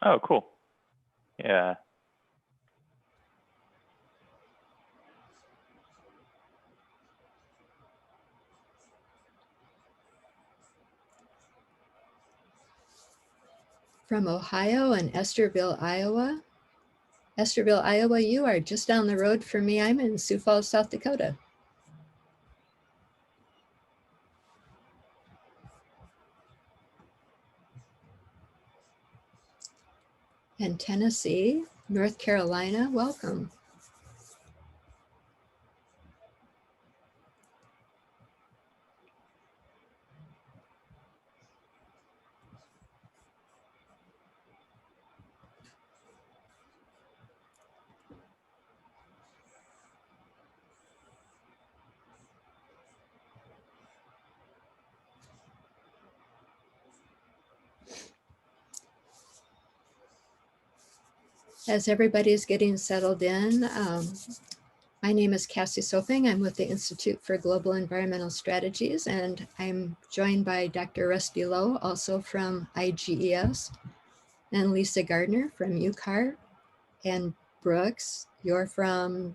Oh, cool. Yeah. From Ohio and Esterville, Iowa. Esterville, Iowa, you are just down the road from me. I'm in Sioux Falls, South Dakota. And Tennessee, North Carolina, welcome. As everybody's getting settled in, my name is Cassie Soping. I'm with the Institute for Global Environmental Strategies, and I'm joined by Dr. Rusty Lowe, also from IGES, and Lisa Gardner from UCAR, and Brooks, you're from,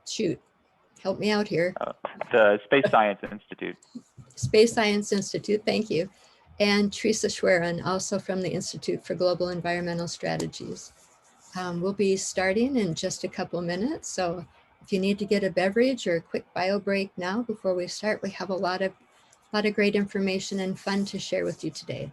shoot, help me out here. The Space Science Institute. Space Science Institute, thank you. And Teresa Schwerin, also from the Institute for Global Environmental Strategies. We'll be starting in just a couple minutes, so if you need to get a beverage or a quick bio break now before we start, we have a lot of great information and fun to share with you today.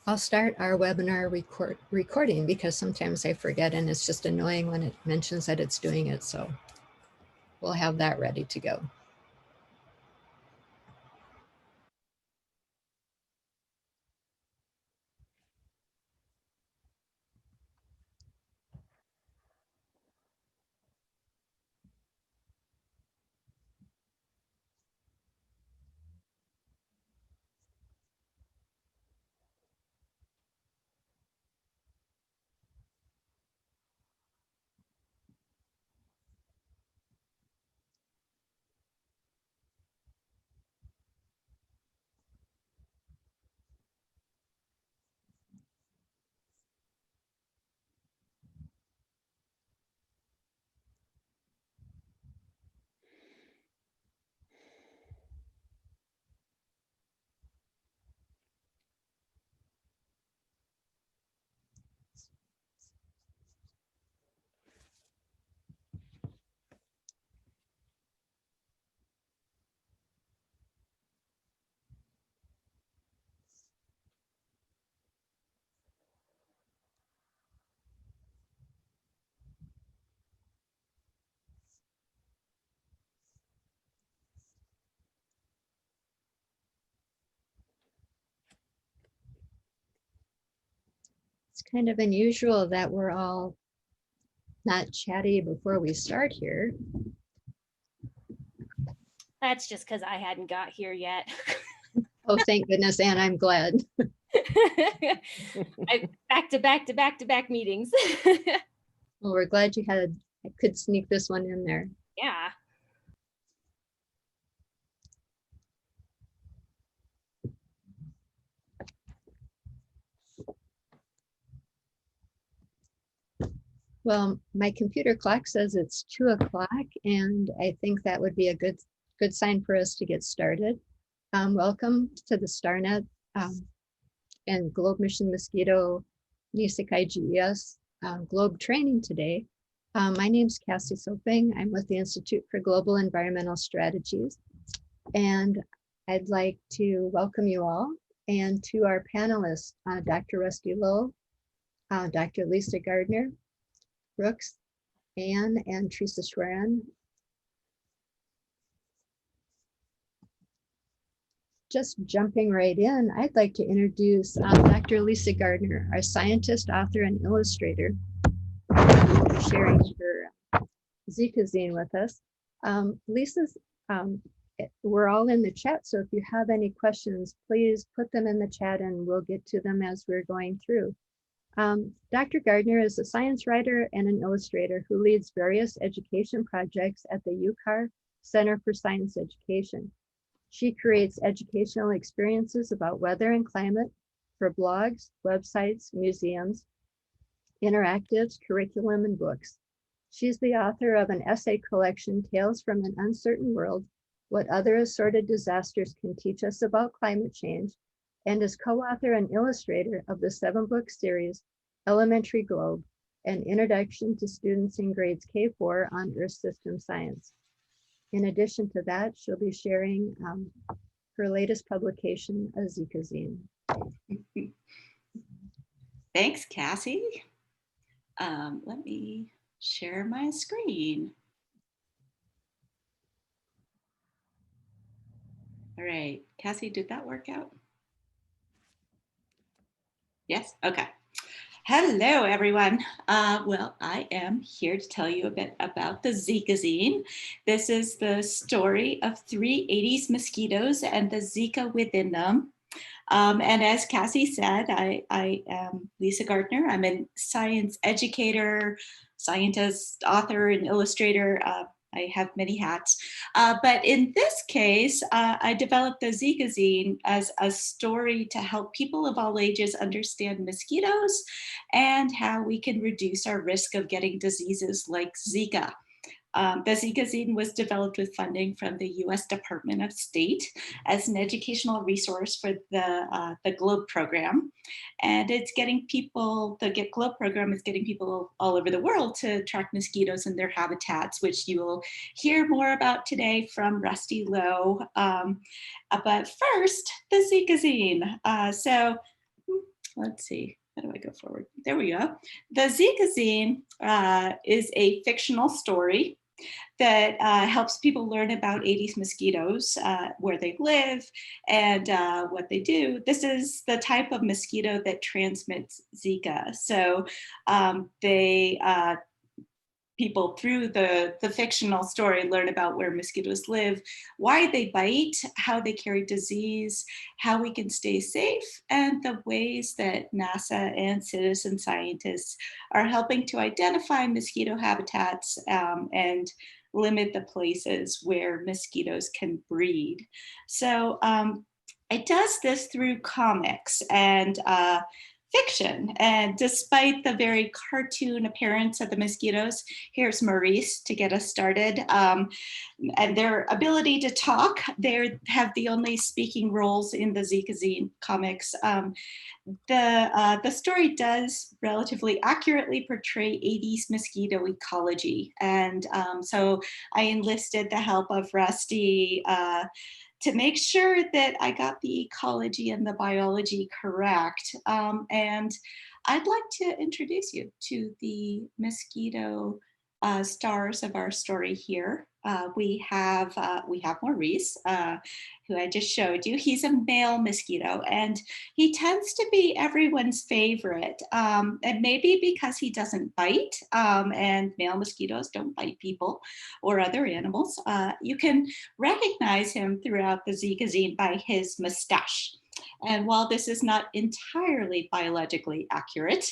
I'll start our webinar recording because sometimes I forget and it's just annoying when it mentions that it's doing it. So we'll have that ready to go. It's kind of unusual that we're all not chatty before we start here. That's just because I hadn't got here yet. Oh, thank goodness, Anne, I'm glad. Back to back meetings. Well, we're glad you could sneak this one in there. Yeah. Well, my computer clock says it's 2 o'clock, and I think that would be a good sign for us to get started. Welcome to the StarNet and GLOBE Mission Mosquito NESIC IGES GLOBE training today. My name's Cassie Soping. I'm with the Institute for Global Environmental Strategies. And I'd like to welcome you all and to our panelists, Dr. Rusty Lowe, Dr. Lisa Gardner, Brooks, Anne, and Teresa Schwerin. Just jumping right in, I'd like to introduce Dr. Lisa Gardner, our scientist, author, and illustrator, sharing her Zika Zine with us. Lisa's, we're all in the chat, so if you have any questions, please put them in the chat and we'll get to them as we're going through. Dr. Gardner is a science writer and an illustrator who leads various education projects at the UCAR Center for Science Education. She creates educational experiences about weather and climate for blogs, websites, museums, interactives, curriculum, and books. She's the author of an essay collection, Tales from an Uncertain World, What Other Assorted Disasters Can Teach Us About Climate Change, and is co-author and illustrator of the 7-book series, Elementary Globe, an introduction to students in grades K4 on Earth System Science. In addition to that, she'll be sharing her latest publication, a Zika Zine. Thanks, Cassie. Let me share my screen. All right, Cassie, did that work out? Yes, okay. Hello, everyone. Well, I am here to tell you a bit about the Zika Zine. This is the story of 3 80s mosquitoes and the Zika within them. And as Cassie said, I am Lisa Gardner. I'm a science educator, scientist, author, and illustrator. I have many hats. But in this case, I developed the Zika Zine as a story to help people of all ages understand mosquitoes and how we can reduce our risk of getting diseases like Zika. The Zika Zine was developed with funding from the U.S. Department of State as an educational resource for the GLOBE program. And it's getting people, the GLOBE program is getting people all over the world to track mosquitoes and their habitats, which you will hear more about today from Rusty Lowe. But first, the Zika Zine. So let's see. How do I go forward? There we go. The Zika Zine is a fictional story that helps people learn about 80s mosquitoes, where they live and what they do. This is the type of mosquito that transmits Zika. So people through the fictional story learn about where mosquitoes live, why they bite, how they carry disease, how we can stay safe, and the ways that NASA and citizen scientists are helping to identify mosquito habitats and limit the places where mosquitoes can breed. So it does this through comics and fiction. And despite the very cartoon appearance of the mosquitoes, here's Maurice to get us started. And their ability to talk, they have the only speaking roles in the Zika Zine comics. The story does relatively accurately portray 80s mosquito ecology. And so I enlisted the help of Rusty to make sure that I got the ecology and the biology correct. And I'd like to introduce you to the mosquito stars of our story here. We have Maurice, who I just showed you. He's a male mosquito, and he tends to be everyone's favorite. And maybe because he doesn't bite, and male mosquitoes don't bite people or other animals. You can recognize him throughout the Zika Zine by his mustache. And while this is not entirely biologically accurate,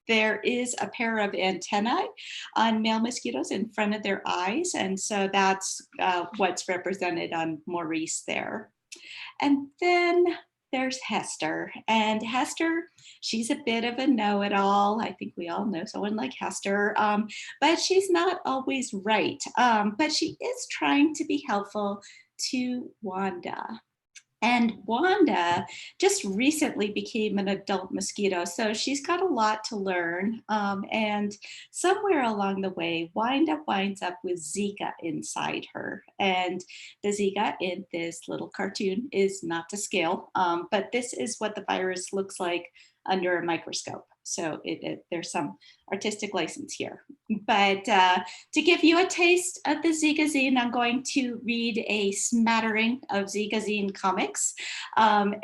there is a pair of antennae on male mosquitoes in front of their eyes. And so that's what's represented on Maurice there. And then there's Hester. And Hester, she's a bit of a know-it-all. I think we all know someone like Hester, but she's not always right. But she is trying to be helpful to Wanda. And Wanda just recently became an adult mosquito, so she's got a lot to learn. And somewhere along the way, Wanda winds up with Zika inside her. And the Zika in this little cartoon is not to scale, but this is what the virus looks like under a microscope. So there's some artistic license here. But to give you a taste of the Zika Zine, I'm going to read a smattering of Zika Zine comics. I'm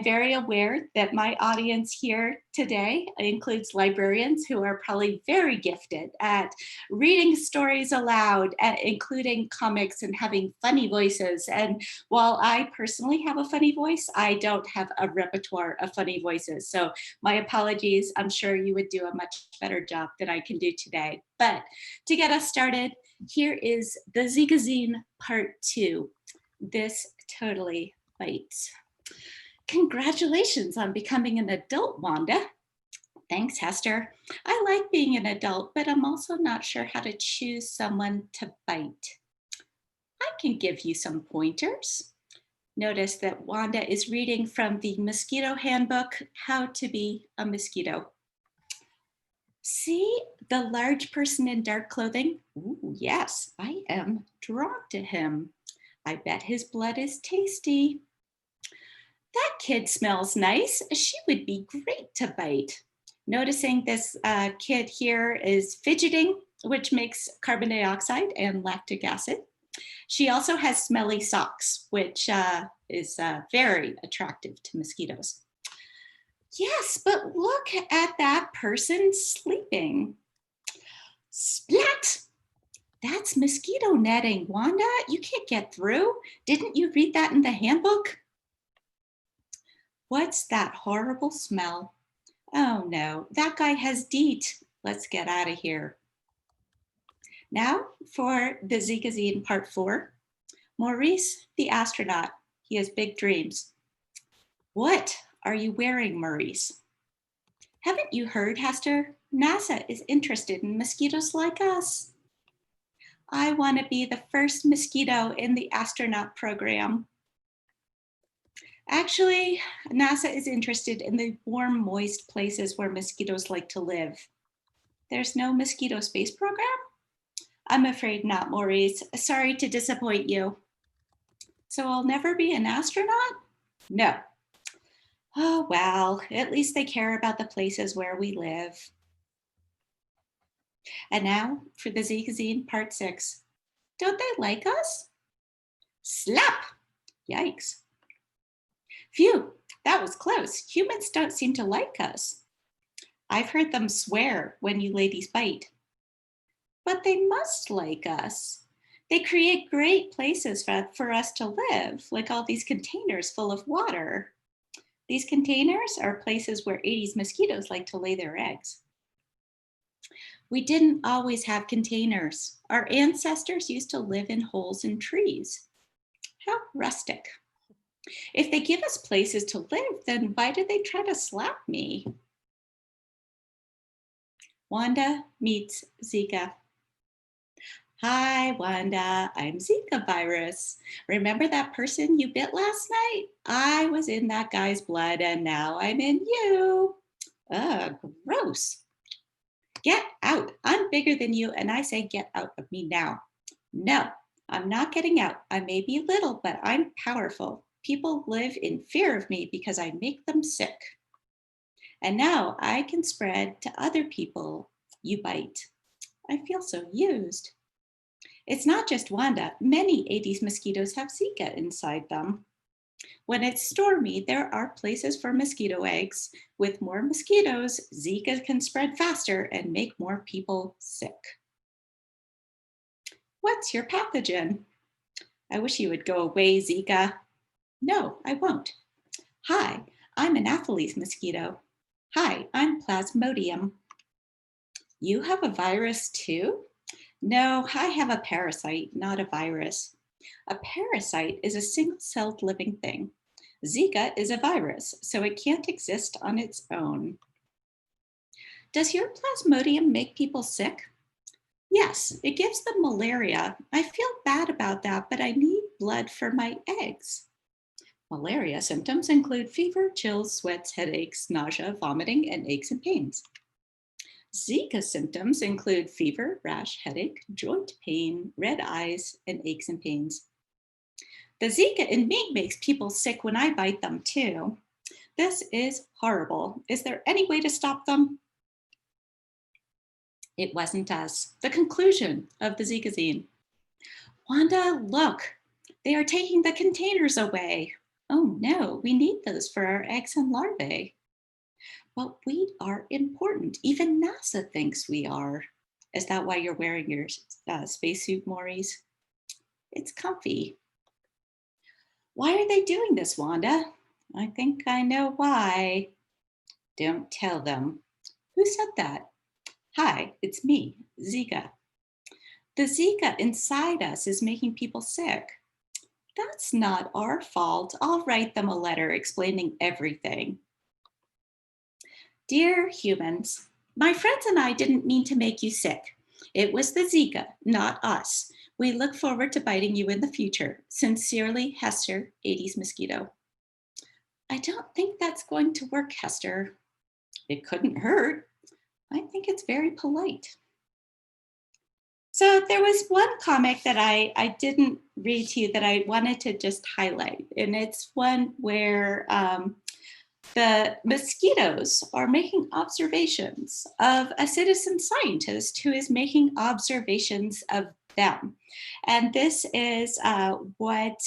very aware that my audience here today includes librarians who are probably very gifted at reading stories aloud, including comics and having funny voices. And while I personally have a funny voice, I don't have a repertoire of funny voices. So my apologies. I'm sure you would do a much better job than I can do today. But to get us started, here is the Zika Zine Part 2. This totally bites. Congratulations on becoming an adult, Wanda. Thanks, Hester. I like being an adult, but I'm also not sure how to choose someone to bite. I can give you some pointers. Notice that Wanda is reading from the Mosquito Handbook, How to Be a Mosquito. See the large person in dark clothing? Ooh, yes, I am drawn to him. I bet his blood is tasty. That kid smells nice. She would be great to bite. Noticing this kid here is fidgeting, which makes carbon dioxide and lactic acid. She also has smelly socks, which is very attractive to mosquitoes. Yes, but look at that person sleeping. Splat! That's mosquito netting, Wanda. You can't get through. Didn't you read that in the handbook? What's that horrible smell? Oh no, that guy has DEET. Let's get out of here. Now for the Zika Zine Part 4. Maurice, the astronaut. He has big dreams. What are you wearing, Maurice? Haven't you heard, Hester? NASA is interested in mosquitoes like us. I want to be the first mosquito in the astronaut program. Actually, NASA is interested in the warm, moist places where mosquitoes like to live. There's no mosquito space program? I'm afraid not, Maurice. Sorry to disappoint you. So I'll never be an astronaut? No. Oh, well, at least they care about the places where we live. And now for the Zika Zine Part 6. Don't they like us? Slap! Yikes. Phew, that was close. Humans don't seem to like us. I've heard them swear when you ladies bite. But they must like us. They create great places for us to live, like all these containers full of water. These containers are places where Aedes mosquitoes like to lay their eggs. We didn't always have containers. Our ancestors used to live in holes in trees. How rustic. If they give us places to live, then why do they try to slap me? Wanda meets Zika. Hi, Wanda, I'm Zika Virus. Remember that person you bit last night? I was in that guy's blood and now I'm in you. Ugh, gross. Get out. I'm bigger than you and I say get out of me now. No, I'm not getting out. I may be little, but I'm powerful. People live in fear of me because I make them sick. And now I can spread to other people you bite. I feel so used. It's not just Wanda. Many Aedes mosquitoes have Zika inside them. When it's stormy, there are places for mosquito eggs. With more mosquitoes, Zika can spread faster and make more people sick. What's your pathogen? I wish you would go away, Zika. No, I won't. Hi, I'm Anopheles mosquito. Hi, I'm Plasmodium. You have a virus too? No, I have a parasite, not a virus. A parasite is a single-celled living thing. Zika is a virus, so it can't exist on its own. Does your Plasmodium make people sick? Yes, it gives them malaria. I feel bad about that, but I need blood for my eggs. Malaria symptoms include fever, chills, sweats, headaches, nausea, vomiting, and aches and pains. Zika symptoms include fever, rash, headache, joint pain, red eyes, and aches and pains. The Zika in mink makes people sick when I bite them too. This is horrible. Is there any way to stop them? It wasn't us. The conclusion of the Zika Zine. Wanda, look, they are taking the containers away. Oh no, we need those for our eggs and larvae. But we are important. Even NASA thinks we are. Is that why you're wearing your spacesuit, Maurice? It's comfy. Why are they doing this, Wanda? I think I know why. Don't tell them. Who said that? Hi, it's me, Zika. The Zika inside us is making people sick. That's not our fault. I'll write them a letter explaining everything. Dear humans, my friends and I didn't mean to make you sick. It was the Zika, not us. We look forward to biting you in the future. Sincerely, Hester, 80s Mosquito. I don't think that's going to work, Hester. It couldn't hurt. I think it's very polite. So there was one comic that I didn't read to you that I wanted to just highlight. And it's one where the mosquitoes are making observations of a citizen scientist who is making observations of them. And this is what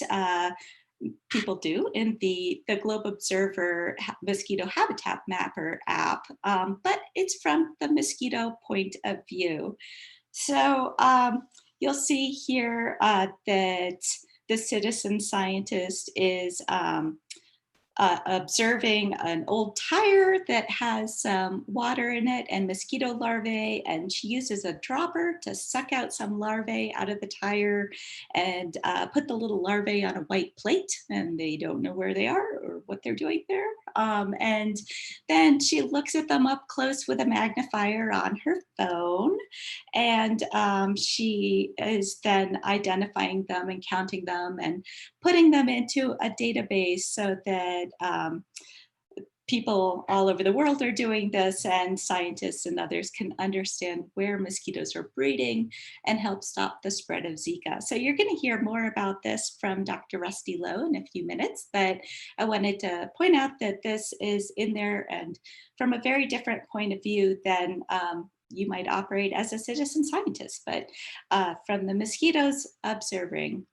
people do in the Globe Observer Mosquito Habitat Mapper app, but it's from the mosquito point of view. So you'll see here that the citizen scientist is observing an old tire that has some water in it and mosquito larvae, and she uses a dropper to suck out some larvae out of the tire and put the little larvae on a white plate, and they don't know where they are or what they're doing there. And then she looks at them up close with a magnifier on her phone, and she is then identifying them and counting them and putting them into a database so that people all over the world are doing this, and scientists and others can understand where mosquitoes are breeding and help stop the spread of Zika. So you're going to hear more about this from Dr. Rusty Lowe in a few minutes, but I wanted to point out that this is in there and from a very different point of view than you might operate as a citizen scientist, but from the mosquitoes observing.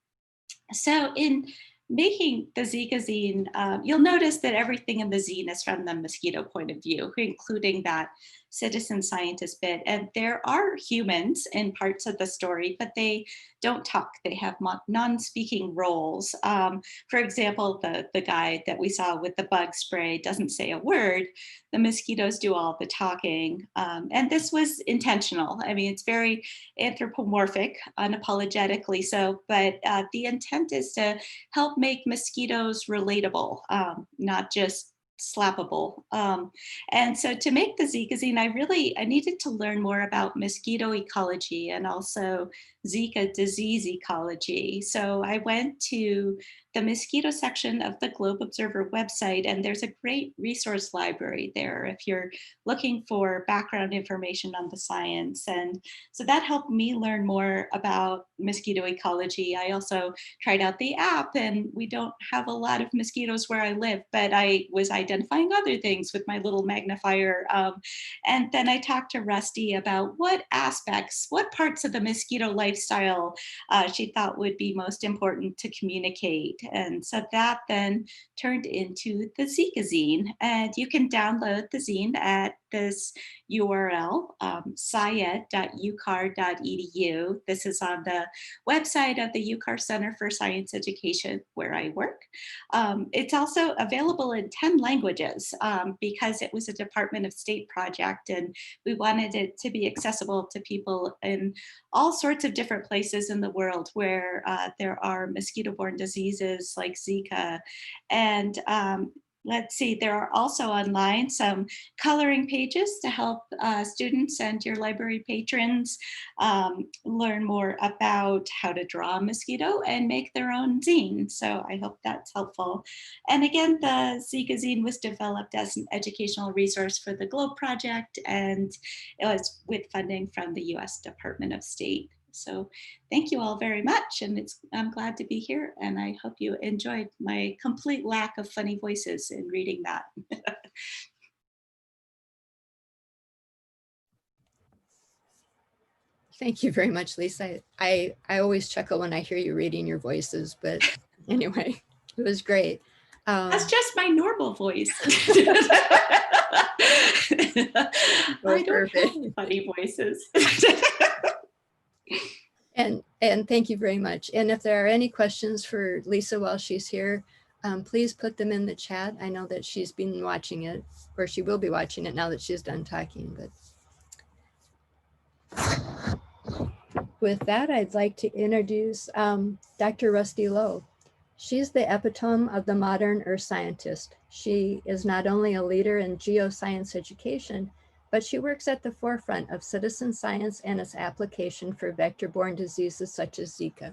So in making the Zika Zine, you'll notice that everything in the zine is from the mosquito point of view, including that citizen scientist bit. And there are humans in parts of the story, but they don't talk. They have non-speaking roles. For example, the guy that we saw with the bug spray doesn't say a word. The mosquitoes do all the talking. And this was intentional. I mean, it's very anthropomorphic, unapologetically so, but the intent is to help make mosquitoes relatable, not just slappable. And so to make the Zika Zine, I needed to learn more about mosquito ecology and also Zika disease ecology. So I went to the mosquito section of the Globe Observer website, and there's a great resource library there if you're looking for background information on the science. And so that helped me learn more about mosquito ecology. I also tried out the app, and we don't have a lot of mosquitoes where I live, but I was identifying other things with my little magnifier. And then I talked to Rusty about what aspects, what parts of the mosquito lifestyle she thought would be most important to communicate. And so that then turned into the Zika Zine. And you can download the zine at this URL, syed.ucar.edu. This is on the website of the UCAR Center for Science Education, where I work. It's also available in 10 languages because it was a Department of State project, and we wanted it to be accessible to people in all sorts of different places in the world where there are mosquito-borne diseases like Zika. And let's see, there are also online some coloring pages to help students and your library patrons learn more about how to draw a mosquito and make their own zine. So I hope that's helpful. And again, the Zika Zine was developed as an educational resource for the GLOBE project, and it was with funding from the US Department of State. So thank you all very much, and I'm glad to be here, and I hope you enjoyed my complete lack of funny voices in reading that. Thank you very much, Lisa. I always chuckle when I hear you reading your voices, but anyway, it was great. That's just my normal voice. I don't perfect. have funny voices. And thank you very much. And if there are any questions for Lisa while she's here, please put them in the chat. I know that she's been watching it, or she will be watching it now that she's done talking. But with that, I'd like to introduce Dr. Rusty Lowe. She's the epitome of the modern earth scientist. She is not only a leader in geoscience education, but she works at the forefront of citizen science and its application for vector-borne diseases such as Zika.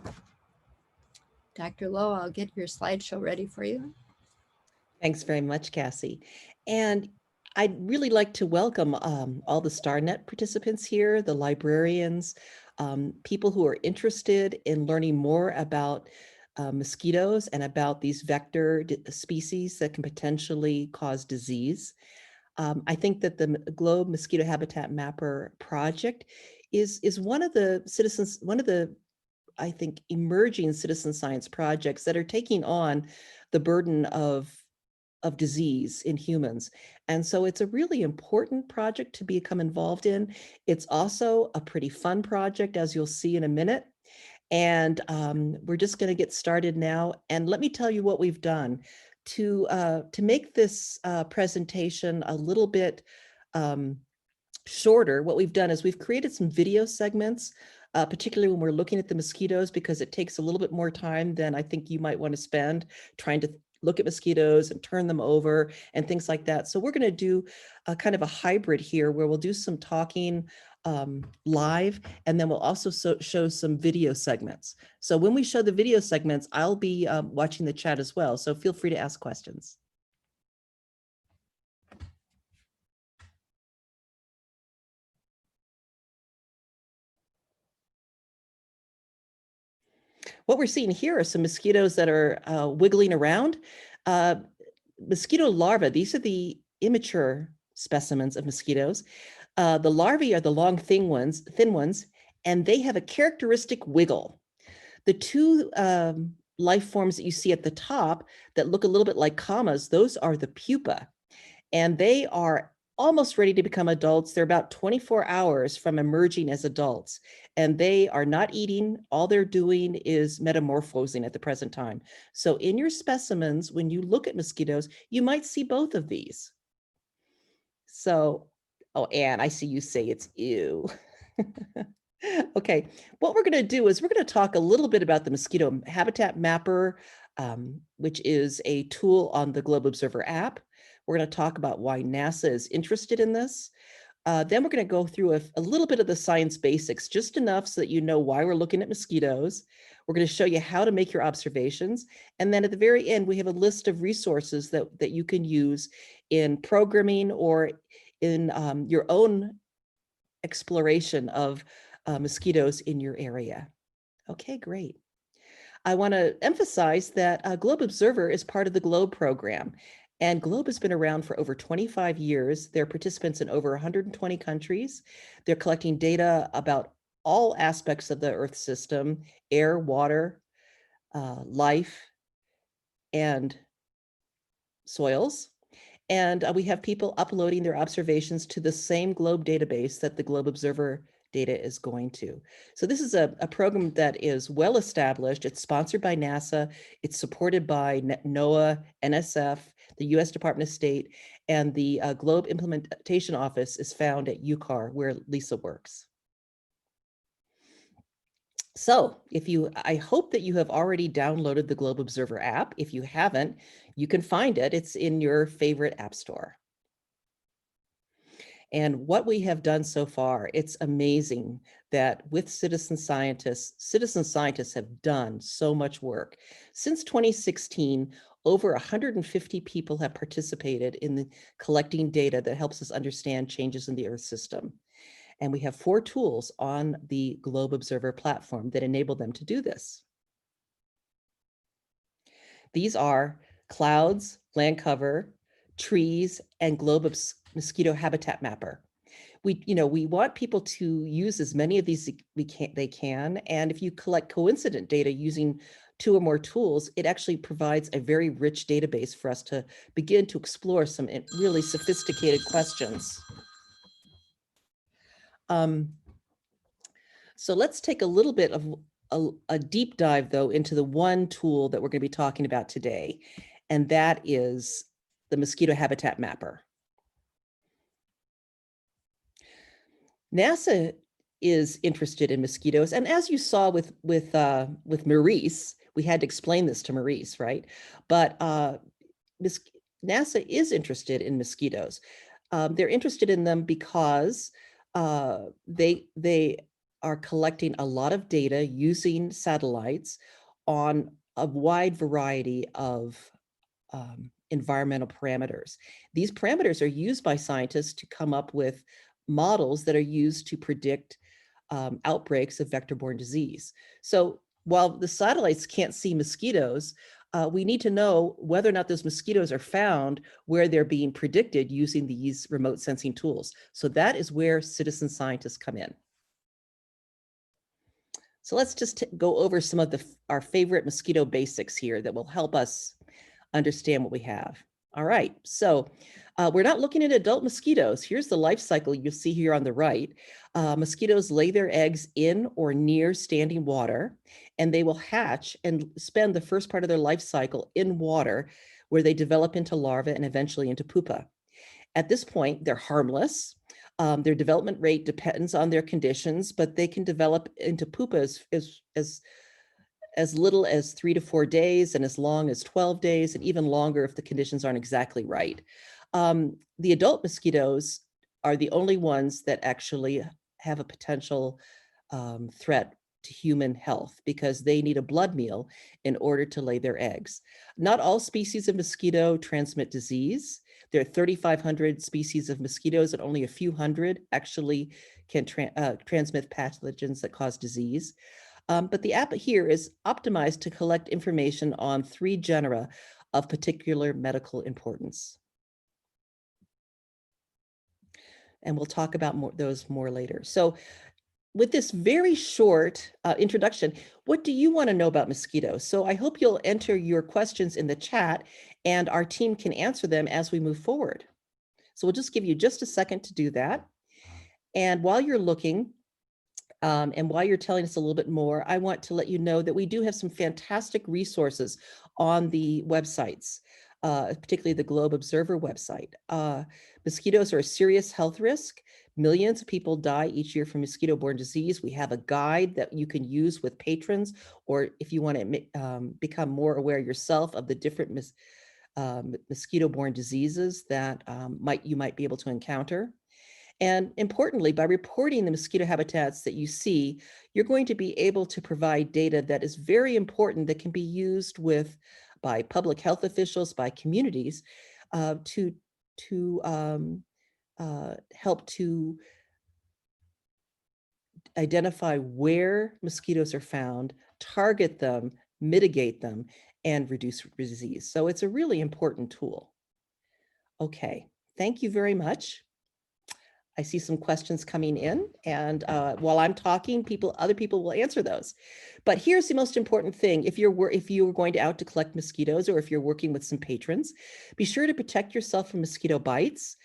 Dr. Lowe, I'll get your slideshow ready for you. Thanks very much, Cassie. And I'd really like to welcome all the StarNet participants here, the librarians, people who are interested in learning more about mosquitoes and about these vector species that can potentially cause disease. I think that the GLOBE Mosquito Habitat Mapper project is one of the I think, emerging citizen science projects that are taking on the burden of disease in humans. And so it's a really important project to become involved in. It's also a pretty fun project, as you'll see in a minute. And we're just going to get started now. And let me tell you what we've done to make this presentation a little bit shorter. What we've done is we've created some video segments, particularly when we're looking at the mosquitoes, because it takes a little bit more time than I think you might want to spend trying to look at mosquitoes and turn them over and things like that. So we're going to do a kind of a hybrid here where we'll do some talking live, and then we'll also show some video segments. So when we show the video segments, I'll be watching the chat as well. So feel free to ask questions. What we're seeing here are some mosquitoes that are wiggling around. Mosquito larvae, these are the immature specimens of mosquitoes. The larvae are the long, thin ones, and they have a characteristic wiggle. The two life forms that you see at the top that look a little bit like commas, those are the pupa, and they are almost ready to become adults. They're about 24 hours from emerging as adults, and they are not eating. All they're doing is metamorphosing at the present time. So in your specimens, when you look at mosquitoes, you might see both of these. So, oh, Anne, I see you say it's ew. Okay, what we're going to do is we're going to talk a little bit about the Mosquito Habitat Mapper, which is a tool on the Globe Observer app. We're going to talk about why NASA is interested in this. Then we're going to go through a little bit of the science basics, just enough so that you know why we're looking at mosquitoes. We're going to show you how to make your observations. And then at the very end, we have a list of resources that you can use in programming or in your own exploration of mosquitoes in your area. Okay, great. I want to emphasize that Globe Observer is part of the GLOBE program. And GLOBE has been around for over 25 years. They're participants in over 120 countries. They're collecting data about all aspects of the Earth system: air, water, life, and soils. And we have people uploading their observations to the same GLOBE database that the GLOBE Observer data is going to. So this is a program that is well established. It's sponsored by NASA. It's supported by NOAA, NSF, the US Department of State, and the GLOBE Implementation Office is found at UCAR, where Lisa works. So I hope that you have already downloaded the Globe Observer app. If you haven't, you can find it. It's in your favorite app store. And what we have done so far, it's amazing that with citizen scientists have done so much work. Since 2016, over 150 people have participated in collecting data that helps us understand changes in the Earth system. And we have 4 tools on the Globe Observer platform that enable them to do this. These are clouds, land cover, trees, and Globe Mosquito Habitat Mapper. We want people to use as many of these they can, and if you collect coincident data using 2 or more tools, it actually provides a very rich database for us to begin to explore some really sophisticated questions. So let's take a little bit of a deep dive, though, into the one tool that we're going to be talking about today, and that is the Mosquito Habitat Mapper. NASA is interested in mosquitoes, and as you saw with Maurice, we had to explain this to Maurice, right? But NASA is interested in mosquitoes. They're interested in them because they are collecting a lot of data using satellites on a wide variety of environmental parameters. These parameters are used by scientists to come up with models that are used to predict outbreaks of vector-borne disease. So while the satellites can't see mosquitoes, we need to know whether or not those mosquitoes are found where they're being predicted using these remote sensing tools. So that is where citizen scientists come in. So let's just go over some of our favorite mosquito basics here that will help us understand what we have. All right, so we're not looking at adult mosquitoes. Here's the life cycle you'll see here on the right. Mosquitoes lay their eggs in or near standing water, and they will hatch and spend the first part of their life cycle in water, where they develop into larvae and eventually into pupa. At this point, they're harmless. Their development rate depends on their conditions, but they can develop into pupas as little as 3 to 4 days and as long as 12 days, and even longer if the conditions aren't exactly right. The adult mosquitoes are the only ones that actually have a potential threat to human health, because they need a blood meal in order to lay their eggs. Not all species of mosquito transmit disease. There are 3,500 species of mosquitoes, and only a few hundred actually can transmit pathogens that cause disease. But the app here is optimized to collect information on 3 genera of particular medical importance. And we'll talk about those more later. So with this very short introduction, what do you want to know about mosquitoes? So I hope you'll enter your questions in the chat, and our team can answer them as we move forward. So we'll just give you just a second to do that. And while you're looking, and while you're telling us a little bit more, I want to let you know that we do have some fantastic resources on the websites, particularly the Globe Observer website. Mosquitoes are a serious health risk. Millions of people die each year from mosquito-borne disease. We have a guide that you can use with patrons, or if you want to become more aware yourself of the different mosquito-borne diseases that you might be able to encounter. And importantly, by reporting the mosquito habitats that you see, you're going to be able to provide data that is very important, that can be used by public health officials, by communities, to help to identify where mosquitoes are found, target them, mitigate them, and reduce disease. So it's a really important tool. Okay, thank you very much. I see some questions coming in, and while I'm talking, other people will answer those. But here's the most important thing: if you're going out to collect mosquitoes, or if you're working with some patrons, be sure to protect yourself from mosquito bites.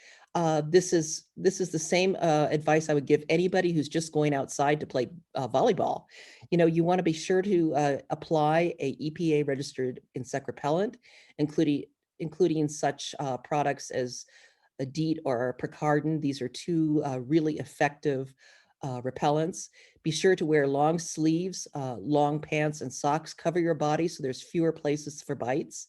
This is the same advice I would give anybody who's just going outside to play volleyball. You want to be sure to apply a EPA registered insect repellent, including such products as a DEET or a Pectin. These are 2 really effective repellents. Be sure to wear long sleeves, long pants and socks. Cover your body so there's fewer places for bites.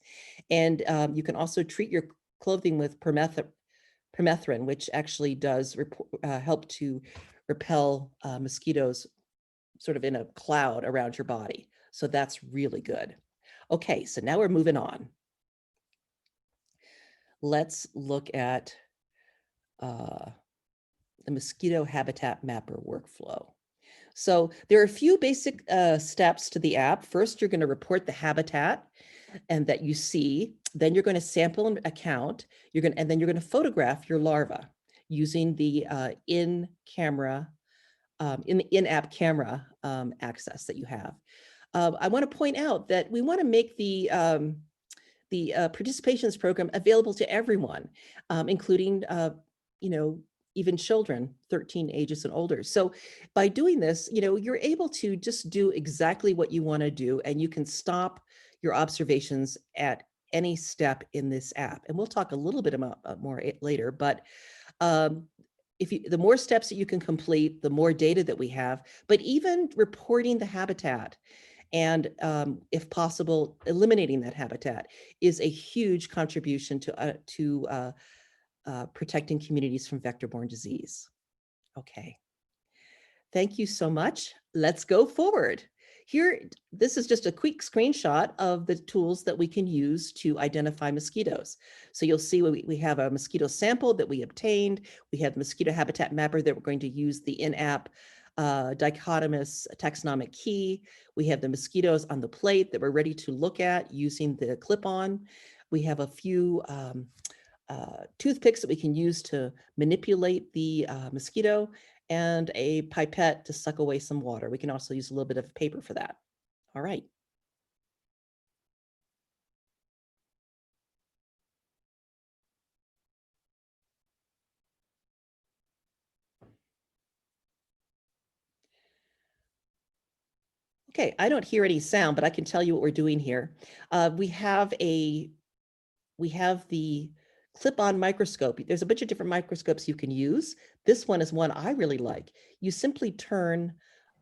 And you can also treat your clothing with permethrin, which actually does help to repel mosquitoes sort of in a cloud around your body. So that's really good. Okay, so now we're moving on. Let's look at the Mosquito Habitat Mapper workflow. So there are a few basic steps to the app. First, you're going to report the habitat and that you see. Then you're going to sample and account. And then you're going to photograph your larva using the in-app camera access that you have. I want to point out that we want to make the participations program available to everyone, including, even children 13 ages and older. So by doing this, you're able to just do exactly what you want to do, and you can stop your observations at any step in this app. And we'll talk a little bit about more later, but the more steps that you can complete, the more data that we have. But even reporting the habitat and if possible, eliminating that habitat is a huge contribution to protecting communities from vector-borne disease. Okay, thank you so much. Let's go forward. Here, this is just a quick screenshot of the tools that we can use to identify mosquitoes. So you'll see we have a mosquito sample that we obtained. We have the mosquito habitat mapper that we're going to use the in-app dichotomous taxonomic key. We have the mosquitoes on the plate that we're ready to look at using the clip-on. We have a few toothpicks that we can use to manipulate the mosquito, and a pipette to suck away some water. We can also use a little bit of paper for that. All right. Okay, I don't hear any sound, but I can tell you what we're doing here. We have the clip-on microscope. There's a bunch of different microscopes you can use. This one is one I really like. You simply turn.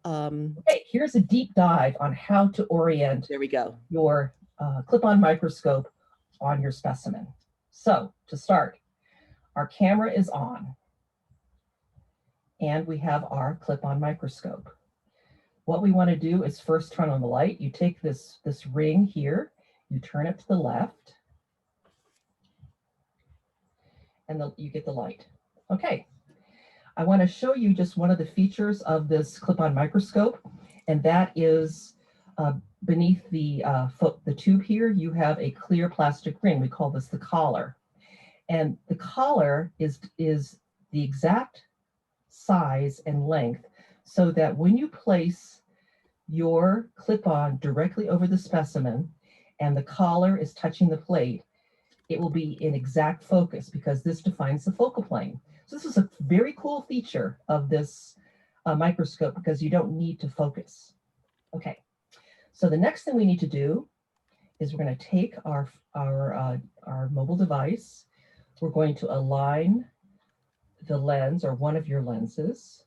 Okay, here's a deep dive on how to orient There we go. your clip-on microscope on your specimen. So to start, our camera is on and we have our clip-on microscope. What we want to do is first turn on the light. You take this ring here, you turn it to the left, and you get the light. Okay, I want to show you just one of the features of this clip-on microscope, and that is beneath the tube here, you have a clear plastic ring. We call this the collar. And the collar is the exact size and length so that when you place your clip-on directly over the specimen and the collar is touching the plate, it will be in exact focus because this defines the focal plane. So this is a very cool feature of this microscope because you don't need to focus. Okay, so the next thing we need to do is we're going to take our mobile device. We're going to align the lens or one of your lenses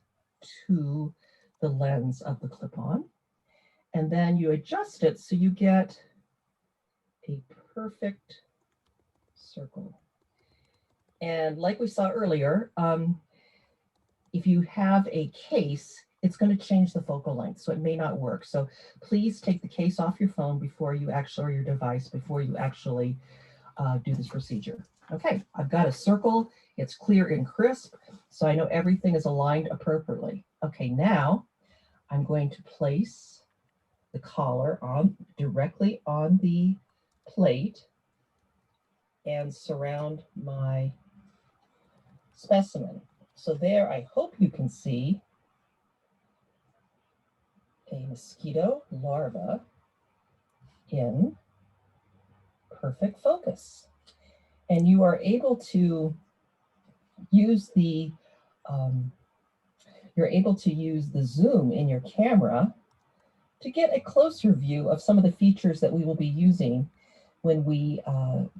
to the lens of the clip-on. And then you adjust it so you get a perfect circle. And like we saw earlier, if you have a case, it's going to change the focal length, so it may not work. So please take the case off your phone before you actually, or your device, before you actually do this procedure. Okay, I've got a circle. It's clear and crisp, so I know everything is aligned appropriately. Okay, now I'm going to place the collar directly on the plate and surround my specimen. So there, I hope you can see a mosquito larva in perfect focus. And you are able to use the zoom in your camera to get a closer view of some of the features that we will be using when we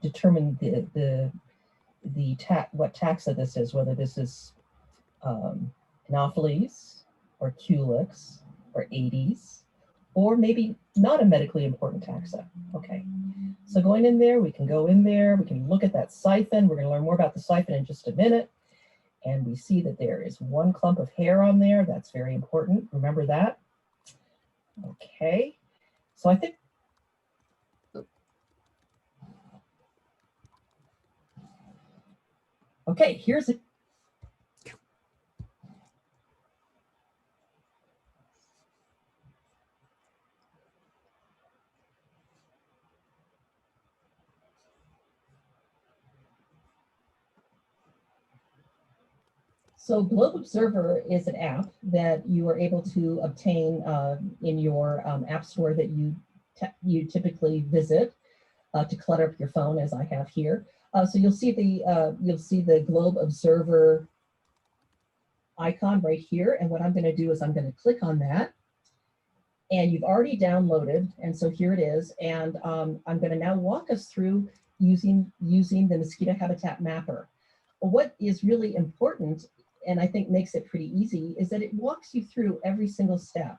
determine what taxa this is, whether this is Anopheles or Culex, or Aedes, or maybe not a medically important taxa. Okay, so going in there, we can go in there, we can look at that siphon. We're going to learn more about the siphon in just a minute. And we see that there is one clump of hair on there. That's very important. Remember that. Okay, so I think, okay, here's it. So Globe Observer is an app that you are able to obtain in your app store that you typically visit to clutter up your phone, as I have here. So you'll see the Globe Observer icon right here. And what I'm going to do is I'm going to click on that. And you've already downloaded, and so here it is. And I'm going to now walk us through using the Mosquito Habitat Mapper. What is really important, and I think makes it pretty easy, is that it walks you through every single step.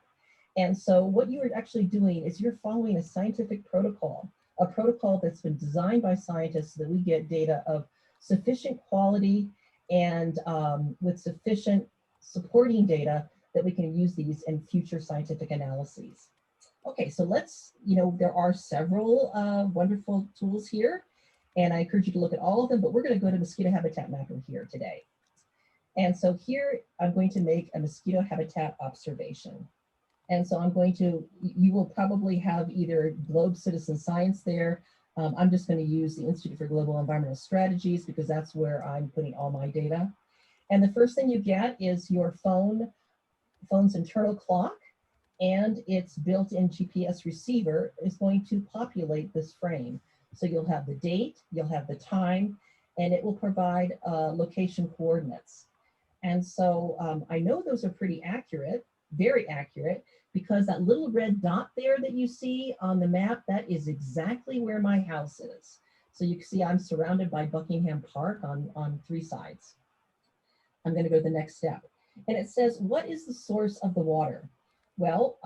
And so what you are actually doing is you're following a scientific protocol, a protocol that's been designed by scientists so that we get data of sufficient quality and with sufficient supporting data that we can use these in future scientific analyses. Okay, so let's, there are several wonderful tools here, and I encourage you to look at all of them, but we're going to go to Mosquito Habitat Mapper here today. And so here I'm going to make a mosquito habitat observation. And so I'm going to, you will probably have either Globe Citizen Science there. I'm just going to use the Institute for Global Environmental Strategies because that's where I'm putting all my data. And the first thing you get is your phone's internal clock, and its built-in GPS receiver is going to populate this frame. So you'll have the date, you'll have the time, and it will provide location coordinates. And so I know those are pretty accurate, very accurate, because that little red dot there that you see on the map, that is exactly where my house is. So you can see I'm surrounded by Buckingham Park on 3 sides. I'm going to go to the next step. And it says, what is the source of the water? Well,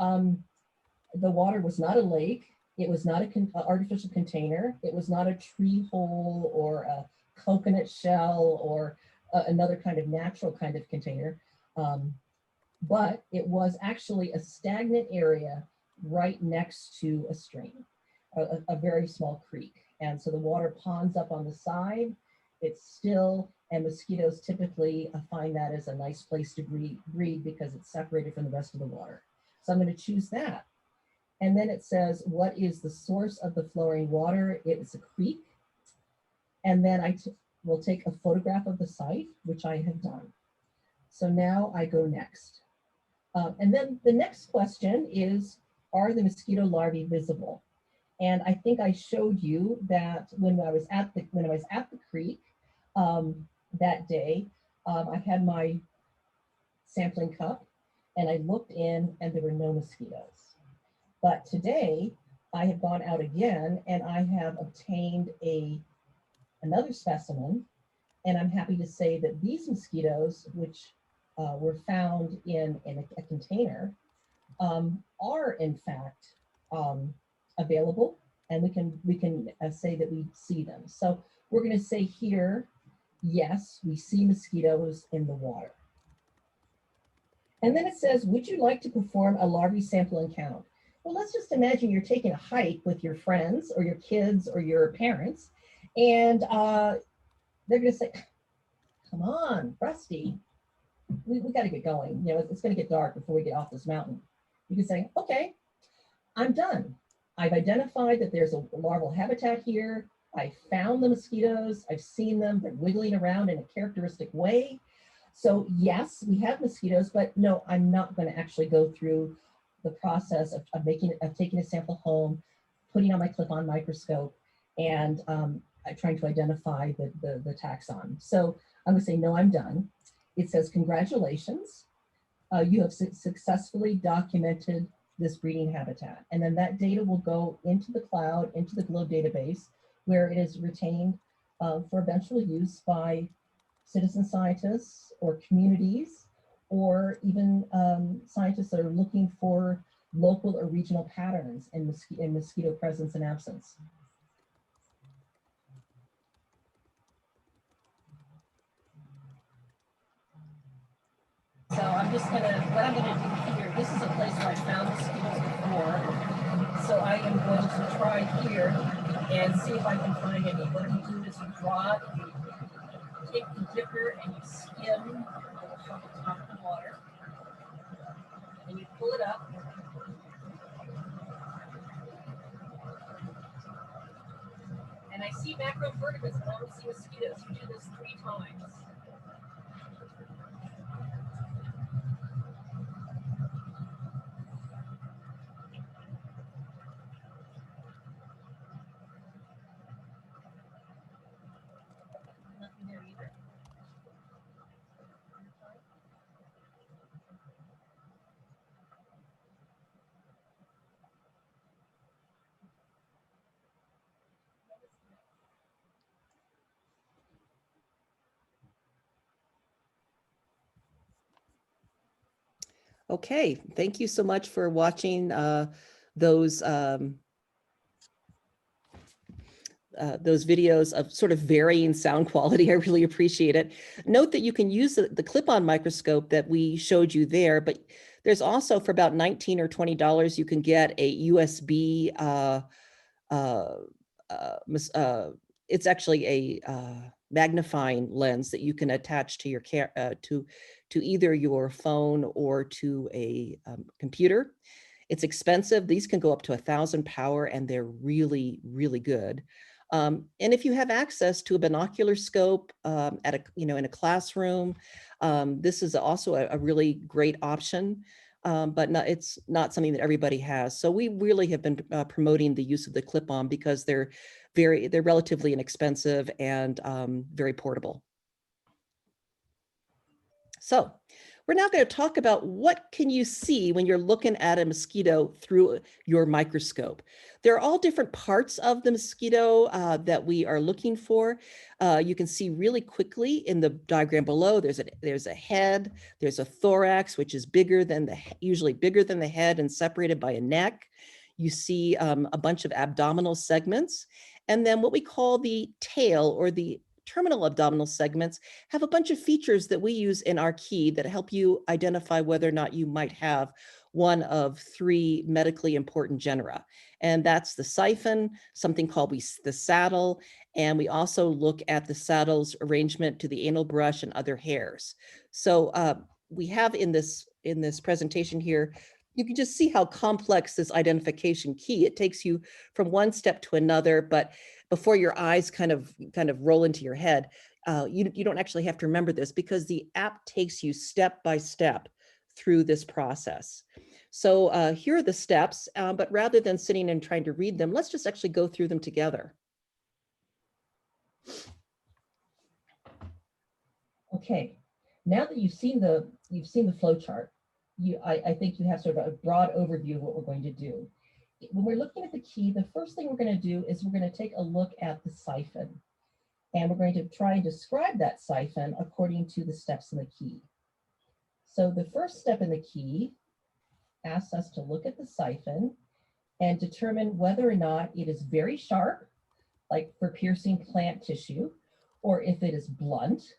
the water was not a lake. It was not an artificial container. It was not a tree hole or a coconut shell or another kind of natural kind of container. But it was actually a stagnant area right next to a stream, a very small creek. And so the water ponds up on the side. It's still, and mosquitoes typically find that as a nice place to breed because it's separated from the rest of the water. So I'm going to choose that. And then it says, what is the source of the flowing water? It's a creek. And then I will take a photograph of the site, which I have done. So now I go next. And then the next question is, are the mosquito larvae visible? And I think I showed you that when I was at the creek that day, I had my sampling cup and I looked in and there were no mosquitoes. But today I have gone out again and I have obtained another specimen, and I'm happy to say that these mosquitoes, which were found in a container, are in fact available, and we can say that we see them. So we're going to say here, yes, we see mosquitoes in the water. And then it says, would you like to perform a larvae sampling count? Well, let's just imagine you're taking a hike with your friends or your kids or your parents, and they're going to say, come on, Rusty, we got to get going. It's going to get dark before we get off this mountain. You can say, okay, I'm done. I've identified that there's a larval habitat here. I found the mosquitoes. I've seen them. They're wiggling around in a characteristic way. So yes, we have mosquitoes, but no, I'm not going to actually go through the process of taking a sample home, putting on my clip-on microscope, and trying to identify the taxon. So I'm going to say, no, I'm done. It says, congratulations. You have successfully documented this breeding habitat. And then that data will go into the cloud, into the GLOBE database, where it is retained for eventual use by citizen scientists or communities or even scientists that are looking for local or regional patterns in mosquito presence and absence. So I'm just what I'm gonna do here, this is a place where I found mosquitoes before. So I am going to try here and see if I can find any. What you do is you draw it, you take the dipper and you skim from the top of the water. And you pull it up. And I see macroinvertebrates, but I don't see mosquitoes. You do this 3 times. Nothing there either. Okay, thank you so much for watching those videos of sort of varying sound quality. I really appreciate it. Note that you can use the clip-on microscope that we showed you there, but there's also, for about $19 or $20, you can get a USB, it's actually a magnifying lens that you can attach to your to either your phone or to a computer. It's expensive. These can go up to 1,000 power, and they're really, really good. And if you have access to a binocular scope at a, in a classroom, this is also a really great option, but it's not something that everybody has. So we really have been promoting the use of the clip-on because they're relatively inexpensive and very portable. So we're now going to talk about what can you see when you're looking at a mosquito through your microscope. There are all different parts of the mosquito that we are looking for. You can see really quickly in the diagram below, there's a head, there's a thorax, which is usually bigger than the head and separated by a neck. You see a bunch of abdominal segments, and then what we call the tail, or the terminal abdominal segments, have a bunch of features that we use in our key that help you identify whether or not you might have one of 3 medically important genera. And that's the siphon, something called the saddle, and we also look at the saddle's arrangement to the anal brush and other hairs. So we have in this presentation here, you can just see how complex this identification key. It takes you from one step to another, but before your eyes kind of roll into your head, you don't actually have to remember this because the app takes you step by step through this process. So here are the steps, but rather than sitting and trying to read them, let's just actually go through them together. Okay, now that you've seen the flow chart, I think you have sort of a broad overview of what we're going to do. When we're looking at the key, the first thing we're going to do is we're going to take a look at the siphon, and we're going to try and describe that siphon according to the steps in the key. So the first step in the key asks us to look at the siphon and determine whether or not it is very sharp, like for piercing plant tissue, or if it is blunt,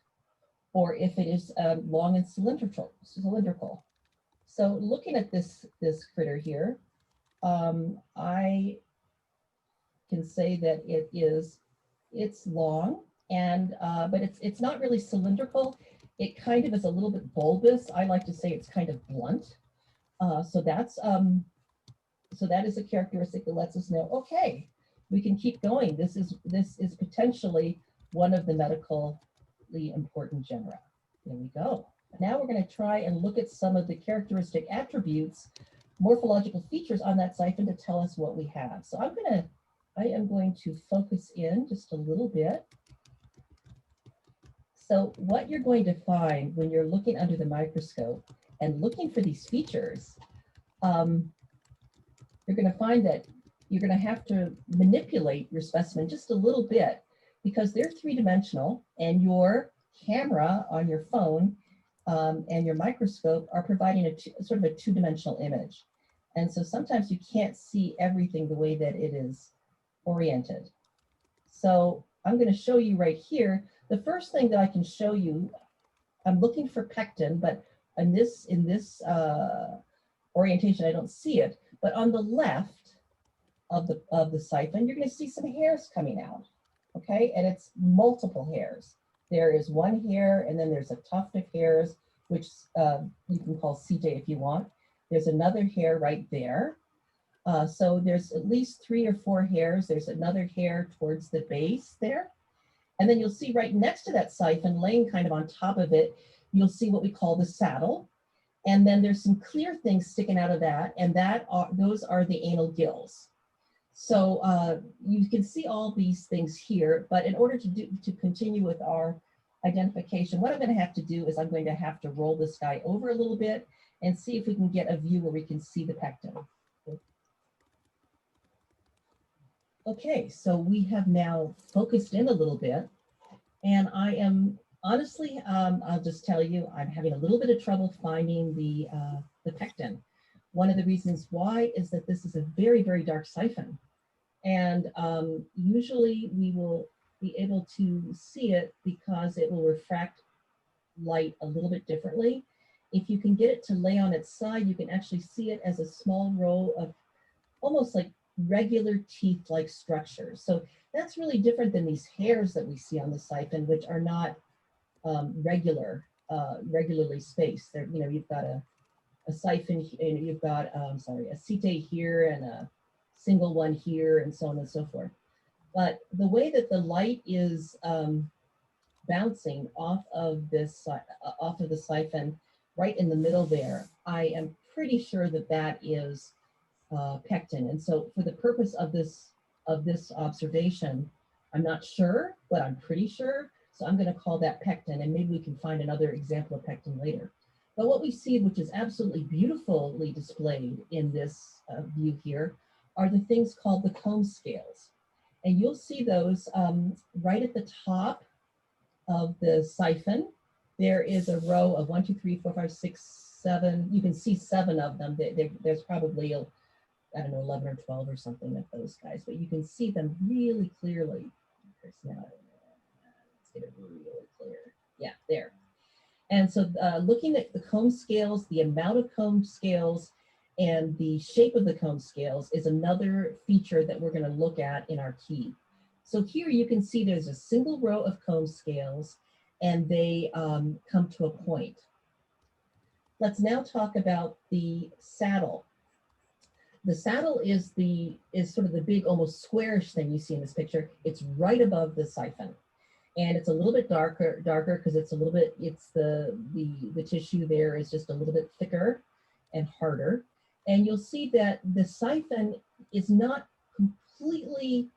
or if it is long and cylindrical. So looking at this critter here, I can say that it's long, and but it's not really cylindrical. It kind of is a little bit bulbous. I like to say it's kind of blunt. So that is a characteristic that lets us know, okay, we can keep going. This is potentially one of the medically important genera. There we go. Now we're going to try and look at some of the characteristic attributes, morphological features on that siphon to tell us what we have. So I am going to focus in just a little bit. So what you're going to find when you're looking under the microscope and looking for these features, you're going to find that you're going to have to manipulate your specimen just a little bit because they're 3-dimensional, and your camera on your phone and your microscope are providing sort of a two-dimensional image. And so sometimes you can't see everything the way that it is oriented. So I'm going to show you right here. The first thing that I can show you, I'm looking for pectin, but in this orientation, I don't see it. But on the left of the siphon, you're going to see some hairs coming out. Okay, and it's multiple hairs. There is one hair, and then there's a tuft of hairs, which you can call CJ if you want. There's another hair right there. So there's at least 3 or 4 hairs. There's another hair towards the base there. And then you'll see right next to that siphon, laying kind of on top of it, you'll see what we call the saddle. And then there's some clear things sticking out of that, and those are the anal gills. So you can see all these things here, but in order to continue with our identification, what I'm going to have to do is I'm going to have to roll this guy over a little bit and see if we can get a view where we can see the pectin. Okay, so we have now focused in a little bit, and I am honestly, I'll just tell you, I'm having a little bit of trouble finding the pectin. One of the reasons why is that this is a very, very dark siphon. And usually we will be able to see it because it will refract light a little bit differently. If you can get it to lay on its side, you can actually see it as a small row of almost like regular teeth-like structures. So that's really different than these hairs that we see on the siphon, which are not regularly spaced. They're, you know, you've got a siphon, and you've got, a setae here and a single one here, and so on and so forth. But the way that the light is bouncing off of the siphon, right in the middle there, I am pretty sure that that is pectin. And so for the purpose of this observation, I'm not sure, but I'm pretty sure. So I'm going to call that pectin, and maybe we can find another example of pectin later. But what we see, which is absolutely beautifully displayed in this view here, are the things called the comb scales. And you'll see those right at the top of the siphon. There is a row of 1, 2, 3, 4, 5, 6, 7. You can see 7 of them. There's probably, I don't know, 11 or 12 or something of those guys, but you can see them really clearly. Let's get it really clear. Yeah, there. And so looking at the comb scales, the amount of comb scales, and the shape of the comb scales is another feature that we're going to look at in our key. So here you can see there's a single row of comb scales, and they come to a point. Let's now talk about the saddle. The saddle is sort of the big, almost squarish thing you see in this picture. It's right above the siphon. And it's a little bit darker because it's a little bit, it's the tissue there is just a little bit thicker and harder. And you'll see that the siphon is not completely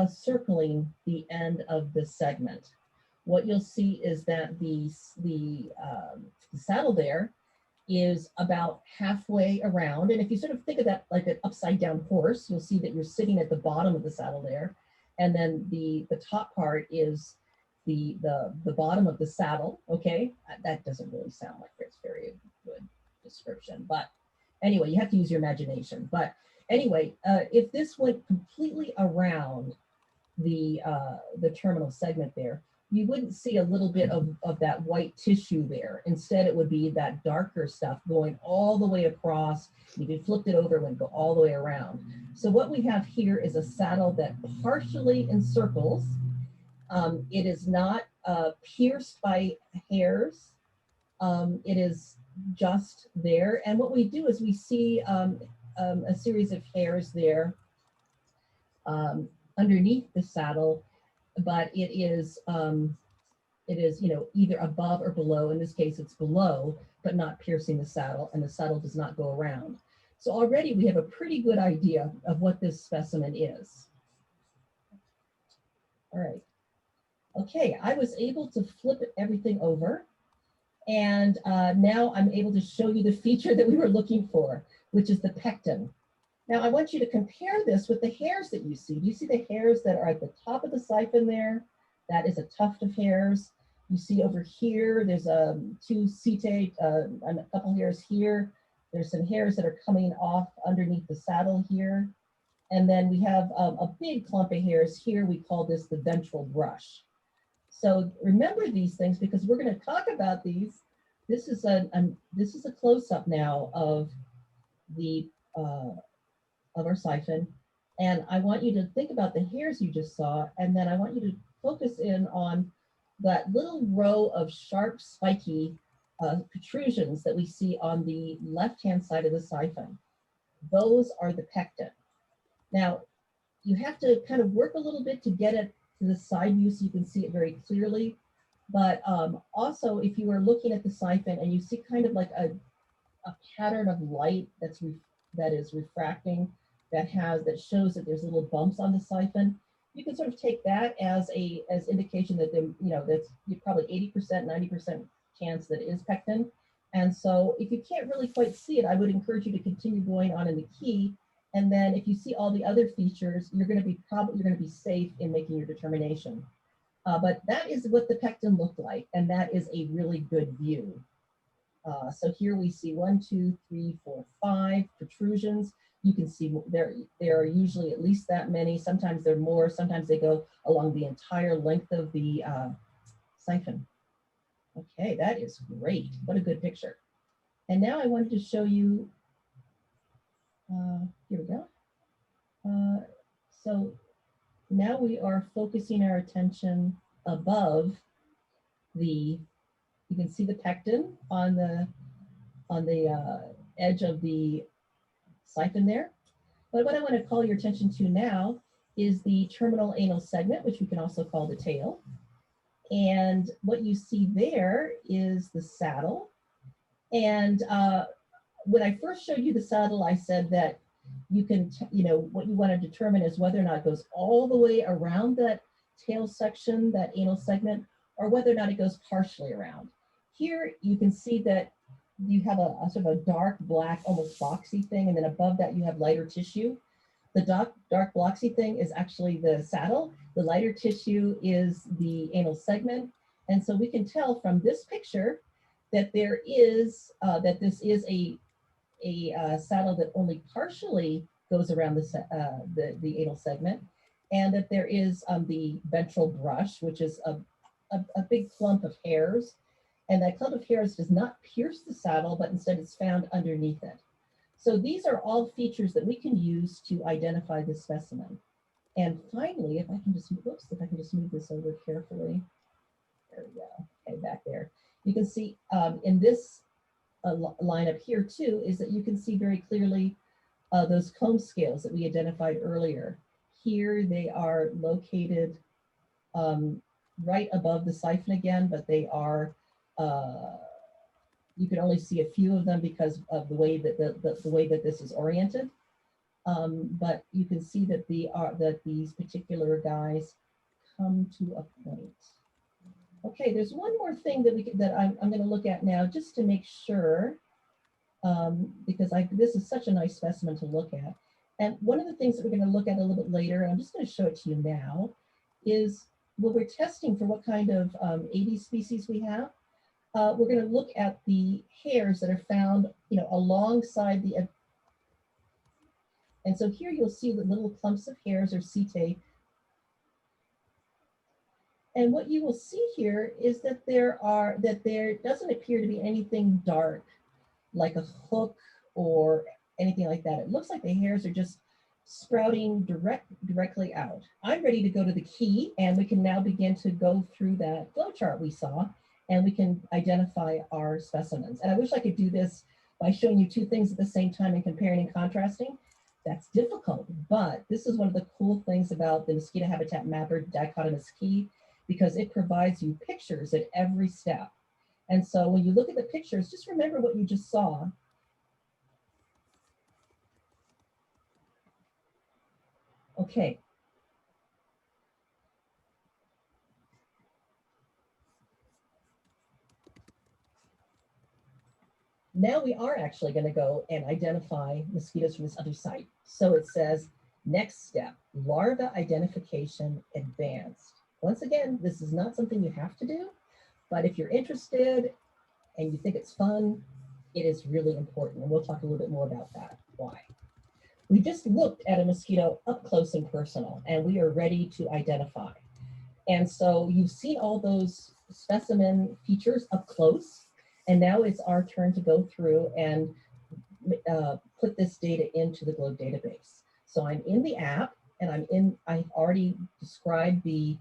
circling the end of the segment. What you'll see is that the saddle there is about halfway around. And if you sort of think of that like an upside down horse, you'll see that you're sitting at the bottom of the saddle there. And then the top part is the bottom of the saddle. Okay, that doesn't really sound like it's very good description, but anyway, you have to use your imagination. But anyway, if this went completely around the terminal segment there, you wouldn't see a little bit of that white tissue there. Instead, it would be that darker stuff going all the way across. If you flipped it over, it would go all the way around. So what we have here is a saddle that partially encircles. It is not pierced by hairs. It is just there. And what we do is we see a series of hairs there underneath the saddle, but it is either above or below. In this case, it's below, but not piercing the saddle, and the saddle does not go around. So already we have a pretty good idea of what this specimen is. All right. Okay, I was able to flip everything over, and now I'm able to show you the feature that we were looking for, which is the pectin. Now I want you to compare this with the hairs that you see. Do you see the hairs that are at the top of the siphon there? That is a tuft of hairs. You see over here, there's two setae, a couple hairs here. There's some hairs that are coming off underneath the saddle here. And then we have a big clump of hairs here. We call this the ventral brush. So remember these things because we're going to talk about these. This is a close-up now of the of our siphon. And I want you to think about the hairs you just saw, and then I want you to focus in on that little row of sharp, spiky protrusions that we see on the left-hand side of the siphon. Those are the pectin. Now, you have to kind of work a little bit to get it to the side view so you can see it very clearly. But also, if you are looking at the siphon and you see kind of like a pattern of light that is refracting, that shows that there's little bumps on the siphon, you can sort of take that as indication that that's probably 80%, 90% chance that it is pectin. And so if you can't really quite see it, I would encourage you to continue going on in the key. And then if you see all the other features, you're going to be safe in making your determination. But that is what the pectin looked like, and that is a really good view. So here we see 1, 2, 3, 4, 5 protrusions. You can see there are usually at least that many. Sometimes they're more. Sometimes they go along the entire length of the siphon. Okay, that is great. What a good picture. And now I wanted to show you. Here we go. So now we are focusing our attention above the. You can see the pectin on the edge of the siphon there. But what I want to call your attention to now is the terminal anal segment, which we can also call the tail. And what you see there is the saddle. And when I first showed you the saddle, I said that you can, what you want to determine is whether or not it goes all the way around that tail section, that anal segment, or whether or not it goes partially around. Here you can see that you have a sort of a dark black, almost boxy thing, and then above that you have lighter tissue. The dark boxy thing is actually the saddle. The lighter tissue is the anal segment. And so we can tell from this picture that this is a saddle that only partially goes around the anal segment, and that there is the ventral brush, which is a big clump of hairs. And that clump of hairs does not pierce the saddle, but instead it's found underneath it. So these are all features that we can use to identify the specimen. And finally, if I can just move this over carefully. There we go, okay, back there. You can see in this line up here too, is that you can see very clearly those comb scales that we identified earlier. Here they are located right above the siphon again, but they are, you can only see a few of them because of the way that the way that this is oriented. But you can see that these particular guys come to a point. Okay, there's one more thing that I'm going to look at now just to make sure, because this is such a nice specimen to look at. And one of the things that we're going to look at a little bit later, and I'm just going to show it to you now, is when we're testing for what kind of Aedes species we have. We're going to look at the hairs that are found, alongside the. And so here you'll see the little clumps of hairs or setae. And what you will see here is that there doesn't appear to be anything dark, like a hook or anything like that. It looks like the hairs are just sprouting directly out. I'm ready to go to the key, and we can now begin to go through that flow chart we saw, and we can identify our specimens. And I wish I could do this by showing you two things at the same time and comparing and contrasting. That's difficult, but this is one of the cool things about the Mosquito Habitat Mapper dichotomous key, because it provides you pictures at every step. And so when you look at the pictures, just remember what you just saw. Okay. Now we are actually going to go and identify mosquitoes from this other site. So it says, next step, larva identification advanced. Once again, this is not something you have to do, But if you're interested and you think it's fun, it is really important. And we'll talk a little bit more about that, why. We just looked at a mosquito up close and personal, and we are ready to identify. And so you've seen all those specimen features up close, and now it's our turn to go through and put this data into the GLOBE database. So I'm in the app, and I've already described the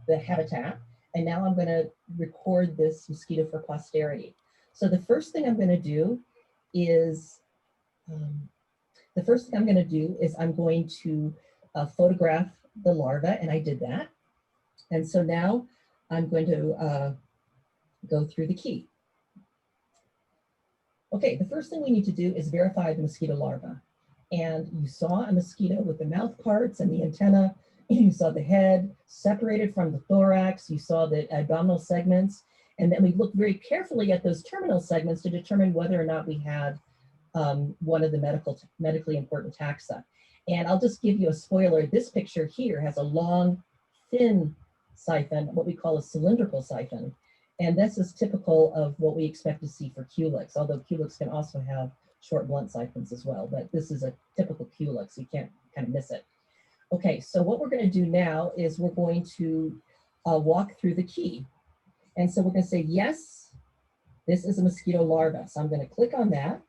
habitat, and now I'm going to record this mosquito for posterity. So the first thing I'm going to do is I'm going to photograph the larva, and I did that. And so now I'm going to go through the key. Okay, the first thing we need to do is verify the mosquito larva. And you saw a mosquito with the mouth parts and the antenna. You saw the head separated from the thorax. You saw the abdominal segments. And then we looked very carefully at those terminal segments to determine whether or not we had one of the medically important taxa. And I'll just give you a spoiler. This picture here has a long, thin siphon, what we call a cylindrical siphon. And this is typical of what we expect to see for culex, although culex can also have short blunt siphons as well, but this is a typical culex. You can't kind of miss it. Okay, so what we're going to do now is we're going to walk through the key. And so we're going to say, yes, this is a mosquito larva. So I'm going to click on that.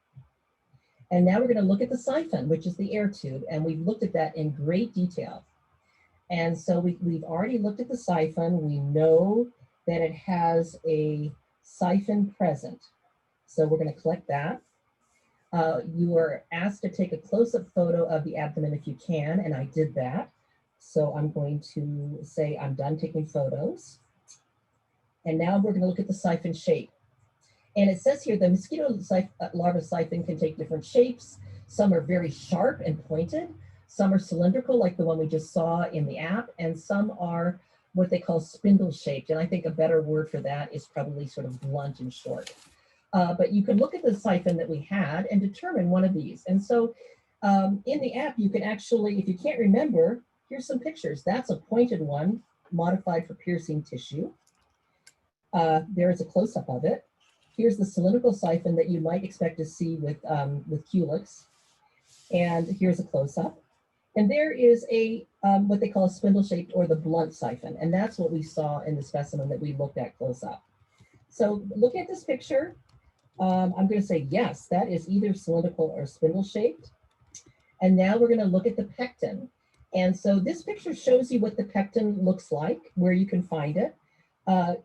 And now we're going to look at the siphon, which is the air tube. And we've looked at that in great detail. And so we've already looked at the siphon. We know that it has a siphon present. So we're going to collect that. You are asked to take a close-up photo of the abdomen if you can, and I did that. So I'm going to say I'm done taking photos. And now we're going to look at the siphon shape. And it says here the mosquito larva siphon can take different shapes. Some are very sharp and pointed. Some are cylindrical, like the one we just saw in the app, and some are what they call spindle shaped. And I think a better word for that is probably sort of blunt and short. But you can look at the siphon that we had and determine one of these. And so in the app, you can actually, if you can't remember, here's some pictures. That's a pointed one, modified for piercing tissue. There is a close-up of it. Here's the cylindrical siphon that you might expect to see with culex. And here's a close-up. And there is a what they call a spindle-shaped or the blunt siphon. And that's what we saw in the specimen that we looked at close-up. So looking at this picture, I'm going to say, yes, that is either cylindrical or spindle-shaped. And now we're going to look at the pectin. And so this picture shows you what the pectin looks like, where you can find it.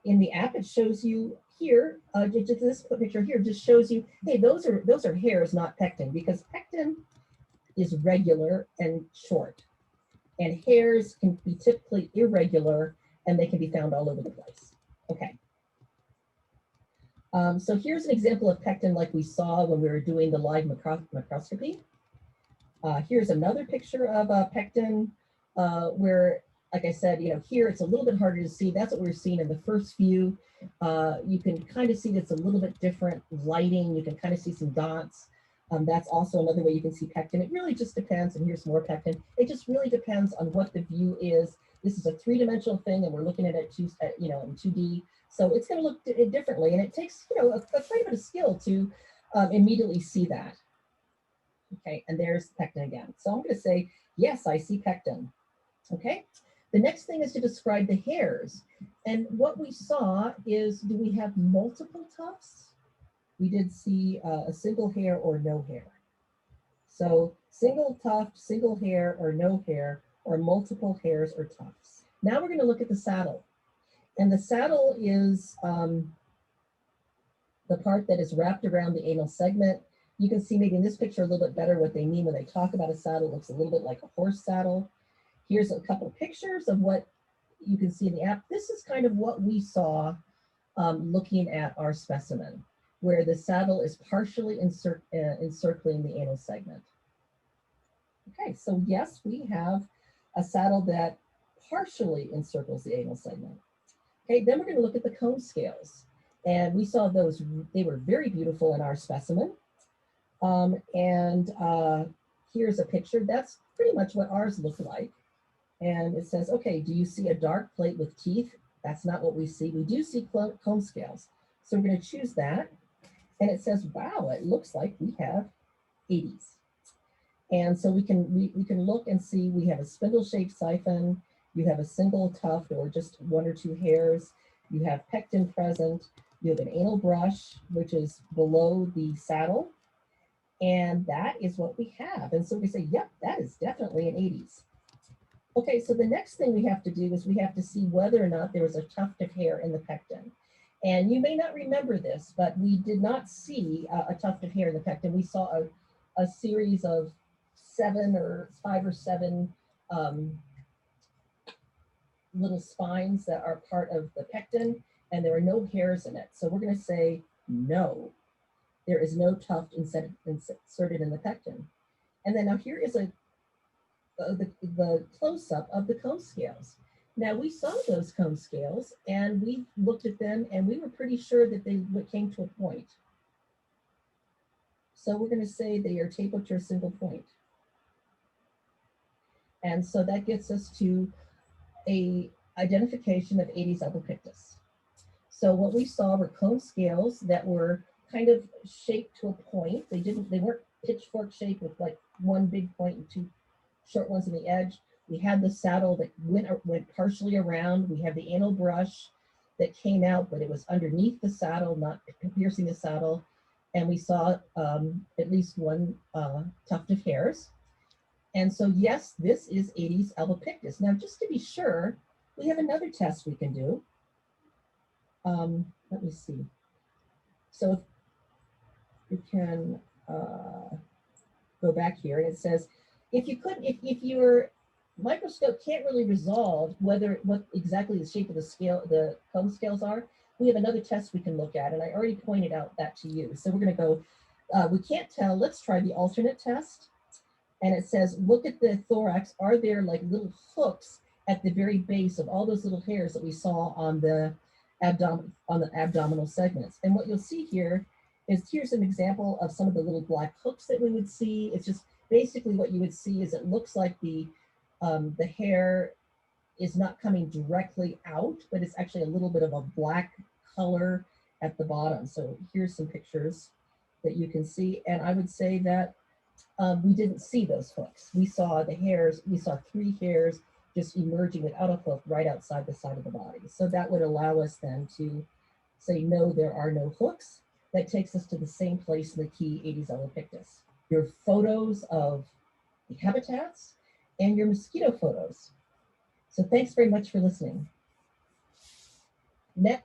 In the app, it shows you here, this picture here just shows you, hey, those are hairs, not pectin, because pectin is regular and short. And hairs can be typically irregular, and they can be found all over the place. Okay. So here's an example of pectin like we saw when we were doing the live microscopy. Here's another picture of pectin where, like I said, here it's a little bit harder to see. That's what we were seeing in the first view. You can kind of see that's a little bit different lighting. You can kind of see some dots. That's also another way you can see pectin. It really just depends, and here's more pectin. It just really depends on what the view is. This is a three-dimensional thing, and we're looking at it in 2D. So it's going to look differently, and it takes quite a bit of skill to immediately see that. Okay, and there's pectin again. So I'm going to say, yes, I see pectin. Okay, the next thing is to describe the hairs. And what we saw is, do we have multiple tufts? We did see a single hair or no hair. So single tuft, single hair or no hair, or multiple hairs or tufts. Now we're going to look at the saddle. And the saddle is the part that is wrapped around the anal segment. You can see maybe in this picture a little bit better what they mean when they talk about a saddle. It looks a little bit like a horse saddle. Here's a couple of pictures of what you can see in the app. This is kind of what we saw looking at our specimen, where the saddle is partially encircling the anal segment. Okay, so yes, we have a saddle that partially encircles the anal segment. Okay, then we're going to look at the cone scales. And we saw those, they were very beautiful in our specimen. Here's a picture. That's pretty much what ours look like. And it says, okay, do you see a dark plate with teeth That's not what we see. We do see comb scales. So we're going to choose that. And it says, wow, it looks like we have 80s. And so we can look and see we have a spindle-shaped siphon, you have a single tuft or just one or two hairs, you have pectin present, you have an anal brush, which is below the saddle, and that is what we have. And so we say, yep, that is definitely an 80s. Okay, so the next thing we have to do is we have to see whether or not there was a tuft of hair in the pectin. And you may not remember this, but we did not see a tuft of hair in the pectin. We saw a series of 5 or 7 little spines that are part of the pectin, and there are no hairs in it. So we're going to say no, there is no tuft inserted in the pectin. And then now here is the close-up of the comb scales. Now we saw those comb scales and we looked at them and we were pretty sure that they came to a point. So we're going to say they are tapered to a single point. And so that gets us to a identification of Aedes albopictus. So what we saw were comb scales that were kind of shaped to a point. They weren't pitchfork shaped with like one big point and 2 short ones on the edge. We had the saddle that went partially around. We have the anal brush that came out, but it was underneath the saddle, not piercing the saddle. And we saw at least one tuft of hairs. And so, yes, this is Aedes albopictus. Now, just to be sure, we have another test we can do. Let me see. So you can go back here, and it says, if your microscope can't really resolve what exactly the shape of the comb scales are, we have another test we can look at, and I already pointed out that to you. So we're going to go, we can't tell, let's try the alternate test. And it says, look at the thorax. Are there like little hooks at the very base of all those little hairs that we saw on the abdominal segments? And what you'll see here is, here's an example of some of the little black hooks that we would see. It's just basically what you would see is it looks like the hair is not coming directly out, but it's actually a little bit of a black color at the bottom. So here's some pictures that you can see. And I would say that we didn't see those hooks. We saw the hairs, we saw 3 hairs just emerging without a hook right outside the side of the body. So that would allow us then to say, no, there are no hooks. That takes us to the same place in the key Aedes albopictus. Your photos of the habitats and your mosquito photos. So thanks very much for listening. Next.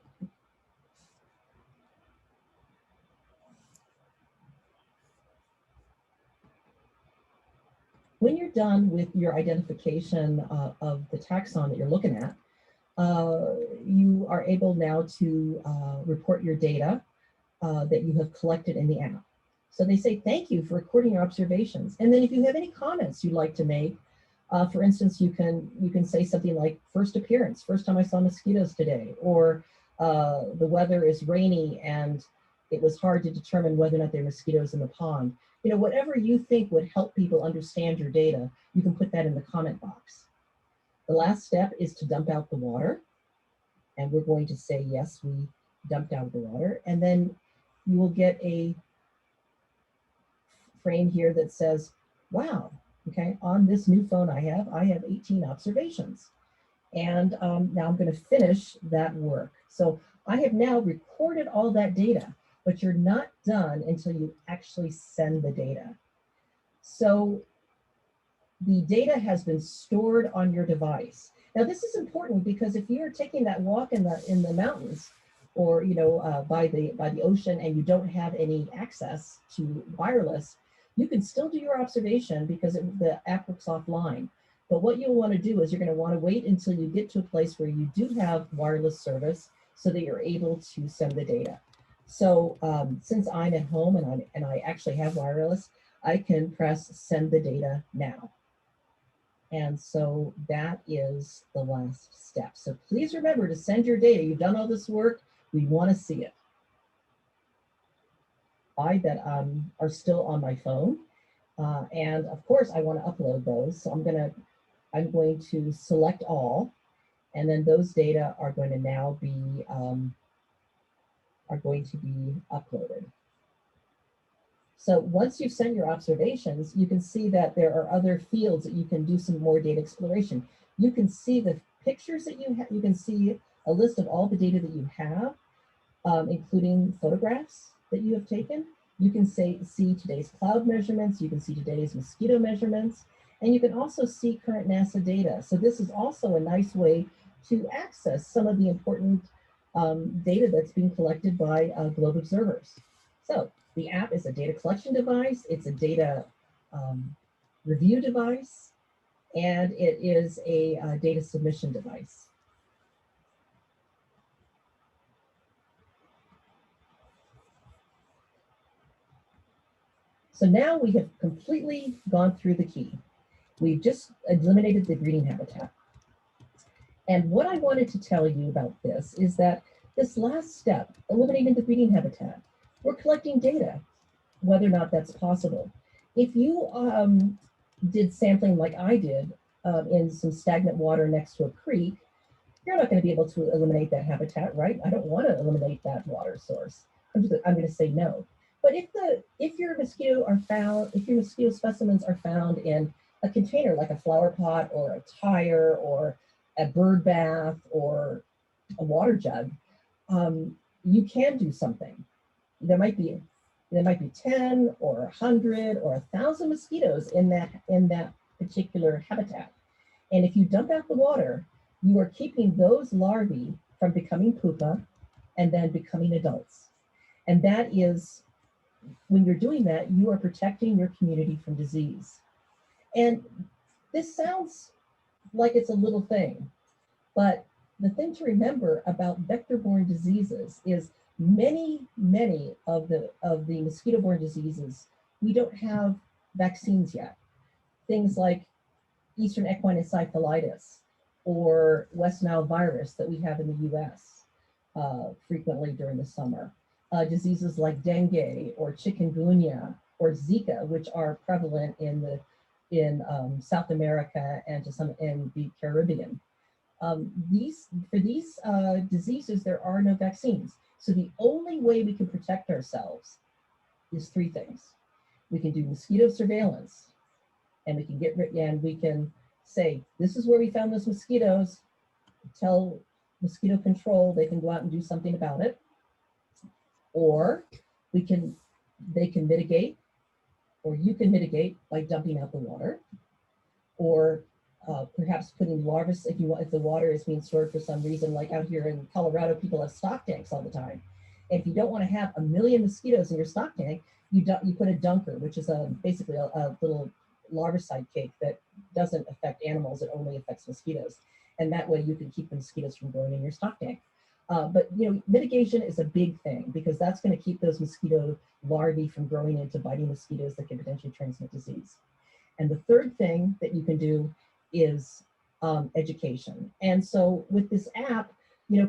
When you're done with your identification of the taxon that you're looking at, you are able now to report your data that you have collected in the app. So they say, thank you for recording your observations. And then if you have any comments you'd like to make, for instance, you can say something like, first appearance, first time I saw mosquitoes today, or the weather is rainy and it was hard to determine whether or not there are mosquitoes in the pond. You know, whatever you think would help people understand your data, you can put that in the comment box. The last step is to dump out the water. And we're going to say, yes, we dumped out the water. And then you will get a frame here that says, wow, okay, on this new phone I have 18 observations. And now I'm going to finish that work. So I have now recorded all that data, but you're not done until you actually send the data. So the data has been stored on your device. Now this is important because if you're taking that walk in the mountains, or by the ocean, and you don't have any access to wireless, you can still do your observation because the app works offline. But what you'll want to do is you're going to want to wait until you get to a place where you do have wireless service so that you're able to send the data. So since I'm at home and I actually have wireless, I can press send the data now. And so that is the last step. So please remember to send your data. You've done all this work. We want to see it. I that are still on my phone. And of course, I want to upload those. So I'm going to select all. And then those data are going to now be uploaded. So once you've sent your observations, you can see that there are other fields that you can do some more data exploration. You can see the pictures that you have. You can see a list of all the data that you have, including photographs that you have taken. You can see today's cloud measurements. You can see today's mosquito measurements. And you can also see current NASA data. So this is also a nice way to access some of the important data that's being collected by GLOBE observers. So the app is a data collection device, it's a data review device, and it is a data submission device. So now we have completely gone through the key. We've just eliminated the breeding habitat. And what I wanted to tell you about this is that this last step, eliminating the breeding habitat, we're collecting data, whether or not that's possible. If you did sampling like I did in some stagnant water next to a creek, you're not going to be able to eliminate that habitat, right? I don't want to eliminate that water source. I'm going to say no. But if your mosquito specimens are found in a container like a flower pot or a tire or a bird bath or a water jug, you can do something. There might be 10 or 100 or 1,000 mosquitoes in that particular habitat. And if you dump out the water, you are keeping those larvae from becoming pupa and then becoming adults. And that is, when you're doing that, you are protecting your community from disease. And this sounds like it's a little thing, but the thing to remember about vector-borne diseases is many of the mosquito-borne diseases, we don't have vaccines yet. Things like Eastern equine encephalitis or West Nile virus that we have in the US frequently during the summer. Diseases like dengue or chikungunya or Zika, which are prevalent in South America and to some in the Caribbean. For these diseases, there are no vaccines. So the only way we can protect ourselves is three things. We can do mosquito surveillance, and we can say, this is where we found those mosquitoes, tell mosquito control they can go out and do something about it. Or they can mitigate, or you can mitigate by dumping out the water, or perhaps putting larvae, if the water is being stored for some reason, like out here in Colorado, people have stock tanks all the time. And if you don't want to have 1 million mosquitoes in your stock tank, you put a dunker, which is basically a little larvicide cake that doesn't affect animals, it only affects mosquitoes. And that way you can keep the mosquitoes from growing in your stock tank. But mitigation is a big thing because that's going to keep those mosquito larvae from growing into biting mosquitoes that can potentially transmit disease. And the third thing that you can do is education. And so with this app,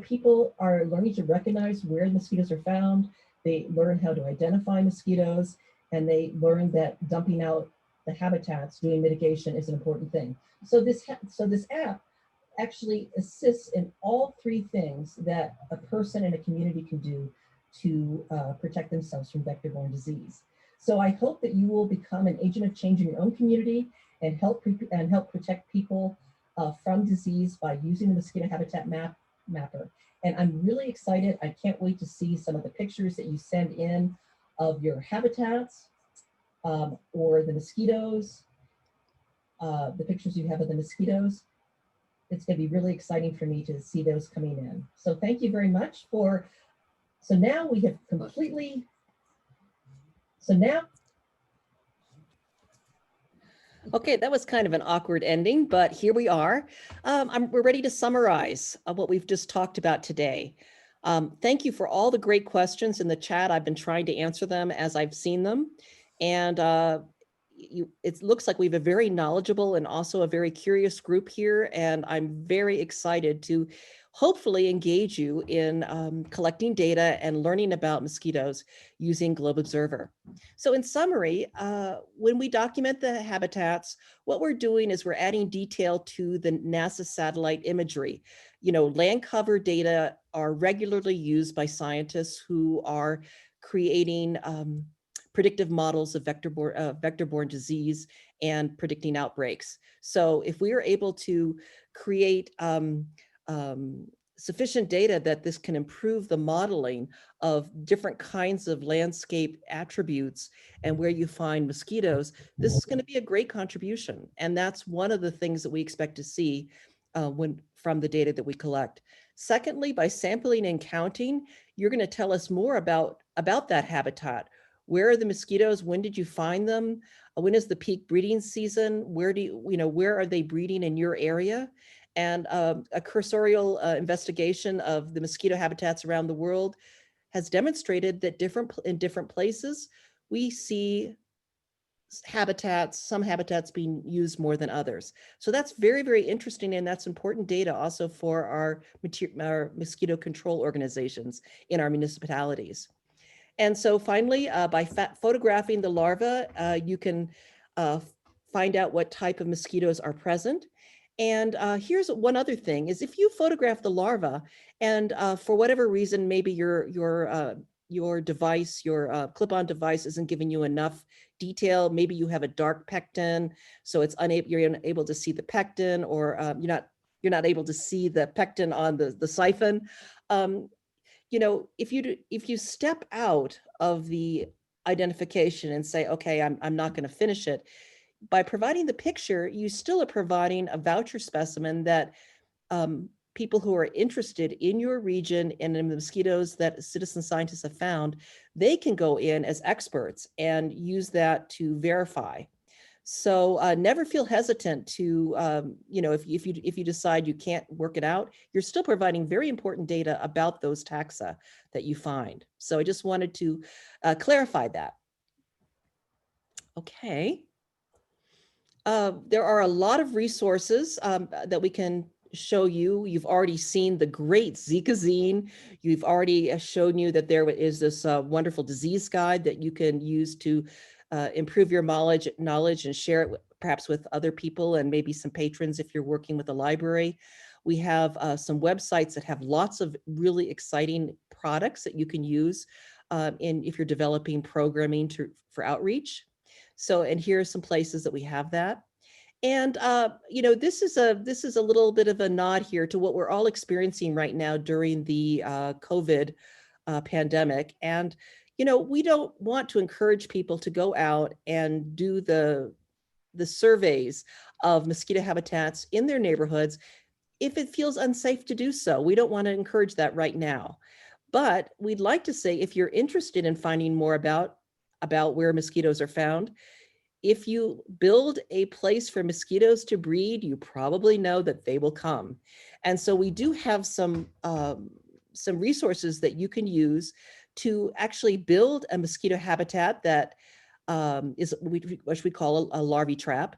people are learning to recognize where mosquitoes are found. They learn how to identify mosquitoes, and they learn that dumping out the habitats, doing mitigation is an important thing. So this app actually assists in all three things that a person in a community can do to protect themselves from vector-borne disease. So I hope that you will become an agent of change in your own community and help protect people from disease by using the Mosquito Habitat Mapper. And I'm really excited. I can't wait to see some of the pictures that you send in of your habitats or the mosquitoes, the pictures you have of the mosquitoes. It's going to be really exciting for me to see those coming in. So thank you very much so now we have completely, Okay, that was kind of an awkward ending, but here we are. We're ready to summarize what we've just talked about today. Thank you for all the great questions in the chat. I've been trying to answer them as I've seen them. And it looks like we have a very knowledgeable and also a very curious group here, and I'm very excited to hopefully engage you in collecting data and learning about mosquitoes using Globe Observer. So in summary, when we document the habitats, what we're doing is we're adding detail to the NASA satellite imagery. You know, land cover data are regularly used by scientists who are creating predictive models of vector-borne disease and predicting outbreaks. So if we are able to create sufficient data that this can improve the modeling of different kinds of landscape attributes and where you find mosquitoes, this is going to be a great contribution. And that's one of the things that we expect to see from the data that we collect. Secondly, by sampling and counting, you're going to tell us more about that habitat. Where are the mosquitoes? When did you find them? When is the peak breeding season? Where are they breeding in your area? And a cursorial investigation of the mosquito habitats around the world has demonstrated that in different places, we see some habitats being used more than others. So that's very, very interesting, and that's important data also for our mosquito control organizations in our municipalities. And so finally, by photographing the larva, you can find out what type of mosquitoes are present. And here's one other thing is if you photograph the larva and for whatever reason, maybe your device, your clip-on device isn't giving you enough detail. Maybe you have a dark pectin, so you're unable to see the pectin, or you're not able to see the pectin on the siphon. You know, if you step out of the identification and say, okay, I'm not going to finish it, by providing the picture, you still are providing a voucher specimen that people who are interested in your region and in the mosquitoes that citizen scientists have found, they can go in as experts and use that to verify. So never feel hesitant to, if you decide you can't work it out, you're still providing very important data about those taxa that you find. So I just wanted to clarify that. Okay. There are a lot of resources that we can show you. You've already seen the great Zika Zine. You've already shown you that there is this wonderful disease guide that you can use to improve your knowledge and share it perhaps with other people and maybe some patrons if you're working with a library. We have some websites that have lots of really exciting products that you can use if you're developing programming for outreach. So, and here are some places that we have that. And this is a little bit of a nod here to what we're all experiencing right now during the COVID pandemic. And we don't want to encourage people to go out and do the surveys of mosquito habitats in their neighborhoods if it feels unsafe to do so. We don't want to encourage that right now. But we'd like to say, if you're interested in finding more about where mosquitoes are found, if you build a place for mosquitoes to breed, you probably know that they will come. And so we do have some resources that you can use to actually build a mosquito habitat that is what we call a larvae trap,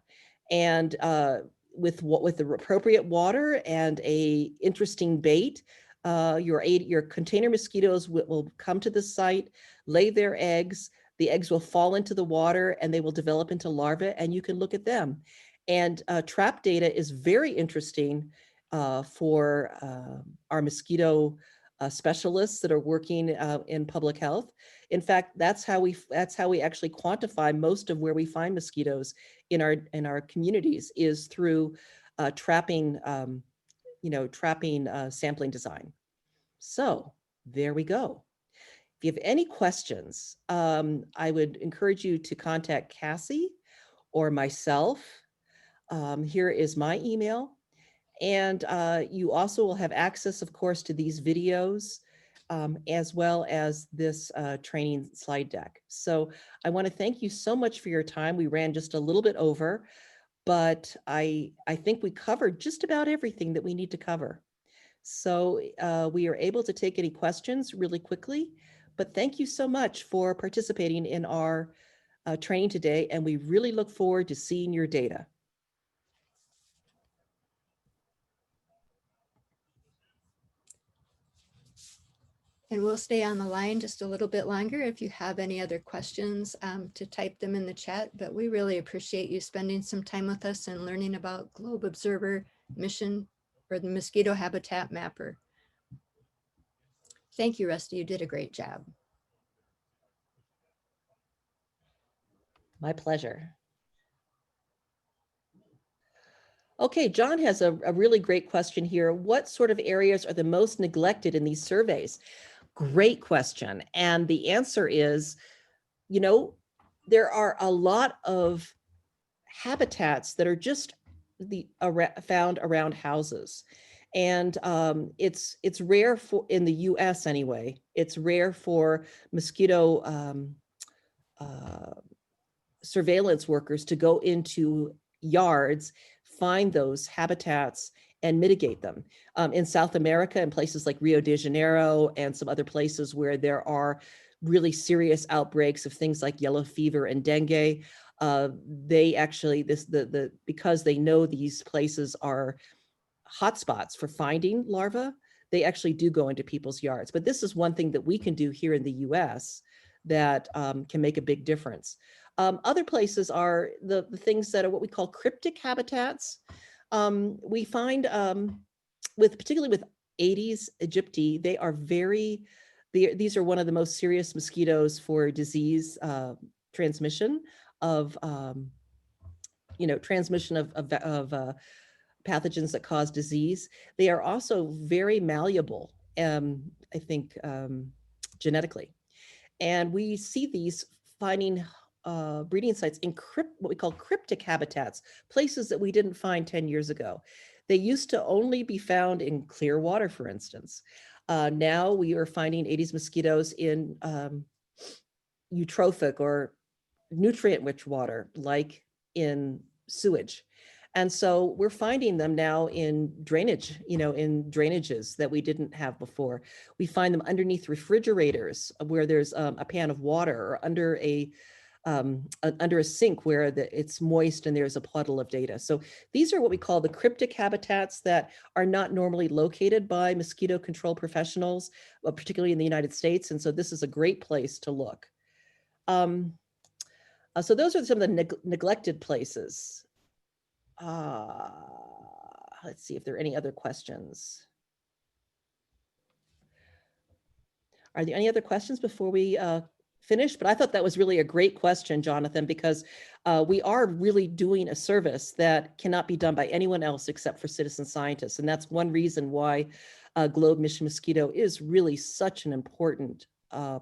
and with the appropriate water and a interesting bait, your container mosquitoes will come to the site, lay their eggs. The eggs will fall into the water and they will develop into larvae, and you can look at them. And trap data is very interesting for our mosquito specialists that are working in public health. In fact, that's how we actually quantify most of where we find mosquitoes in our communities, is through trapping sampling design. So there we go. If you have any questions, I would encourage you to contact Cassie or myself. Here is my email. And you also will have access, of course, to these videos, as well as this training slide deck. So I want to thank you so much for your time. We ran just a little bit over, but I think we covered just about everything that we need to cover. So we are able to take any questions really quickly, but thank you so much for participating in our training today, and we really look forward to seeing your data. And we'll stay on the line just a little bit longer if you have any other questions to type them in the chat. But we really appreciate you spending some time with us and learning about Globe Observer Mission or the Mosquito Habitat Mapper. Thank you, Rusty. You did a great job. My pleasure. Okay, John has a really great question here. What sort of areas are the most neglected in these surveys? Great question. And the answer is, you know, there are a lot of habitats that are just found around houses. And it's rare for, in the US anyway, it's rare for mosquito surveillance workers to go into yards, find those habitats and mitigate them. In South America, in places like Rio de Janeiro and some other places where there are really serious outbreaks of things like yellow fever and dengue, they actually, because they know these places are hotspots for finding larvae, they actually do go into people's yards. But this is one thing that we can do here in the US that can make a big difference. Other places are the things that are what we call cryptic habitats. We find, particularly with Aedes aegypti, they are these are one of the most serious mosquitoes for disease transmission of, transmission of pathogens that cause disease. They are also very malleable, I think, genetically. And we see these finding breeding sites in what we call cryptic habitats, places that we didn't find 10 years ago. They used to only be found in clear water, for instance. Now we are finding Aedes mosquitoes in eutrophic or nutrient-rich water, like in sewage. And so we're finding them now in drainage, in drainages that we didn't have before. We find them underneath refrigerators where there's a pan of water, or under a sink where it's moist and there's a puddle of data. So these are what we call the cryptic habitats that are not normally located by mosquito control professionals, particularly in the United States. And so this is a great place to look. So those are some of the neglected places. Let's see if there are any other questions. Are there any other questions before we finish? But I thought that was really a great question, Jonathan, because we are really doing a service that cannot be done by anyone else except for citizen scientists. And that's one reason why GLOBE Mission Mosquito is really such an important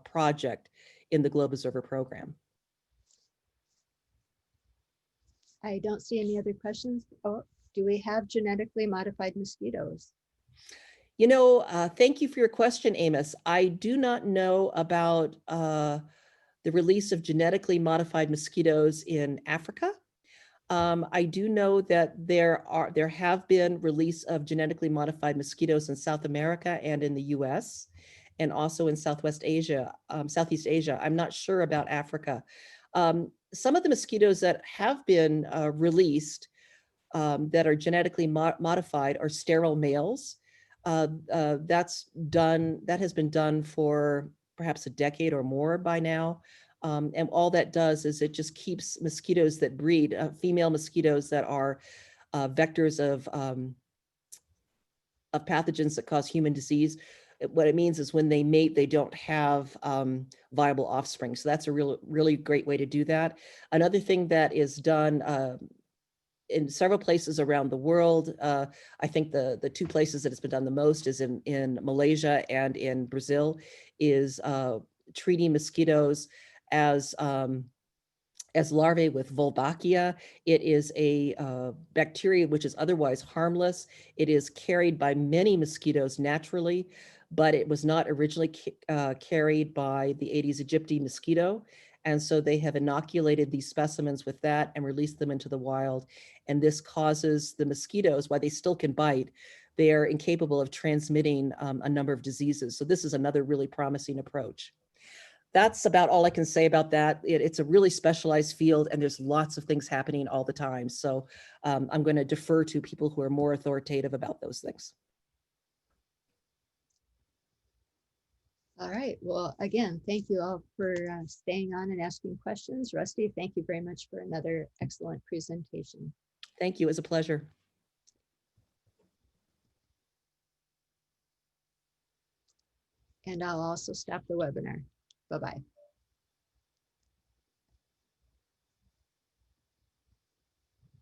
project in the GLOBE Observer program. I don't see any other questions. Oh, do we have genetically modified mosquitoes? Thank you for your question, Amos. I do not know about the release of genetically modified mosquitoes in Africa. I do know that there have been release of genetically modified mosquitoes in South America and in the US, and also in Southeast Asia. I'm not sure about Africa. Some of the mosquitoes that have been released that are genetically modified are sterile males. That has been done for perhaps a decade or more by now. And all that does is it just keeps mosquitoes that breed, female mosquitoes that are vectors of pathogens that cause human disease. What it means is when they mate, they don't have viable offspring. So that's a really great way to do that. Another thing that is done in several places around the world, I think the two places that it's been done the most is in Malaysia and in Brazil, is treating mosquitoes as larvae with Wolbachia. It is a bacteria which is otherwise harmless. It is carried by many mosquitoes naturally, but it was not originally carried by the Aedes aegypti mosquito. And so they have inoculated these specimens with that and released them into the wild. And this causes the mosquitoes, while they still can bite, they are incapable of transmitting a number of diseases. So this is another really promising approach. that's about all I can say about that. It's a really specialized field, and there's lots of things happening all the time. So I'm going to defer to people who are more authoritative about those things. All right. Well, again, thank you all for staying on and asking questions. Rusty, thank you very much for another excellent presentation. Thank you. It was a pleasure. And I'll also stop the webinar. Bye-bye.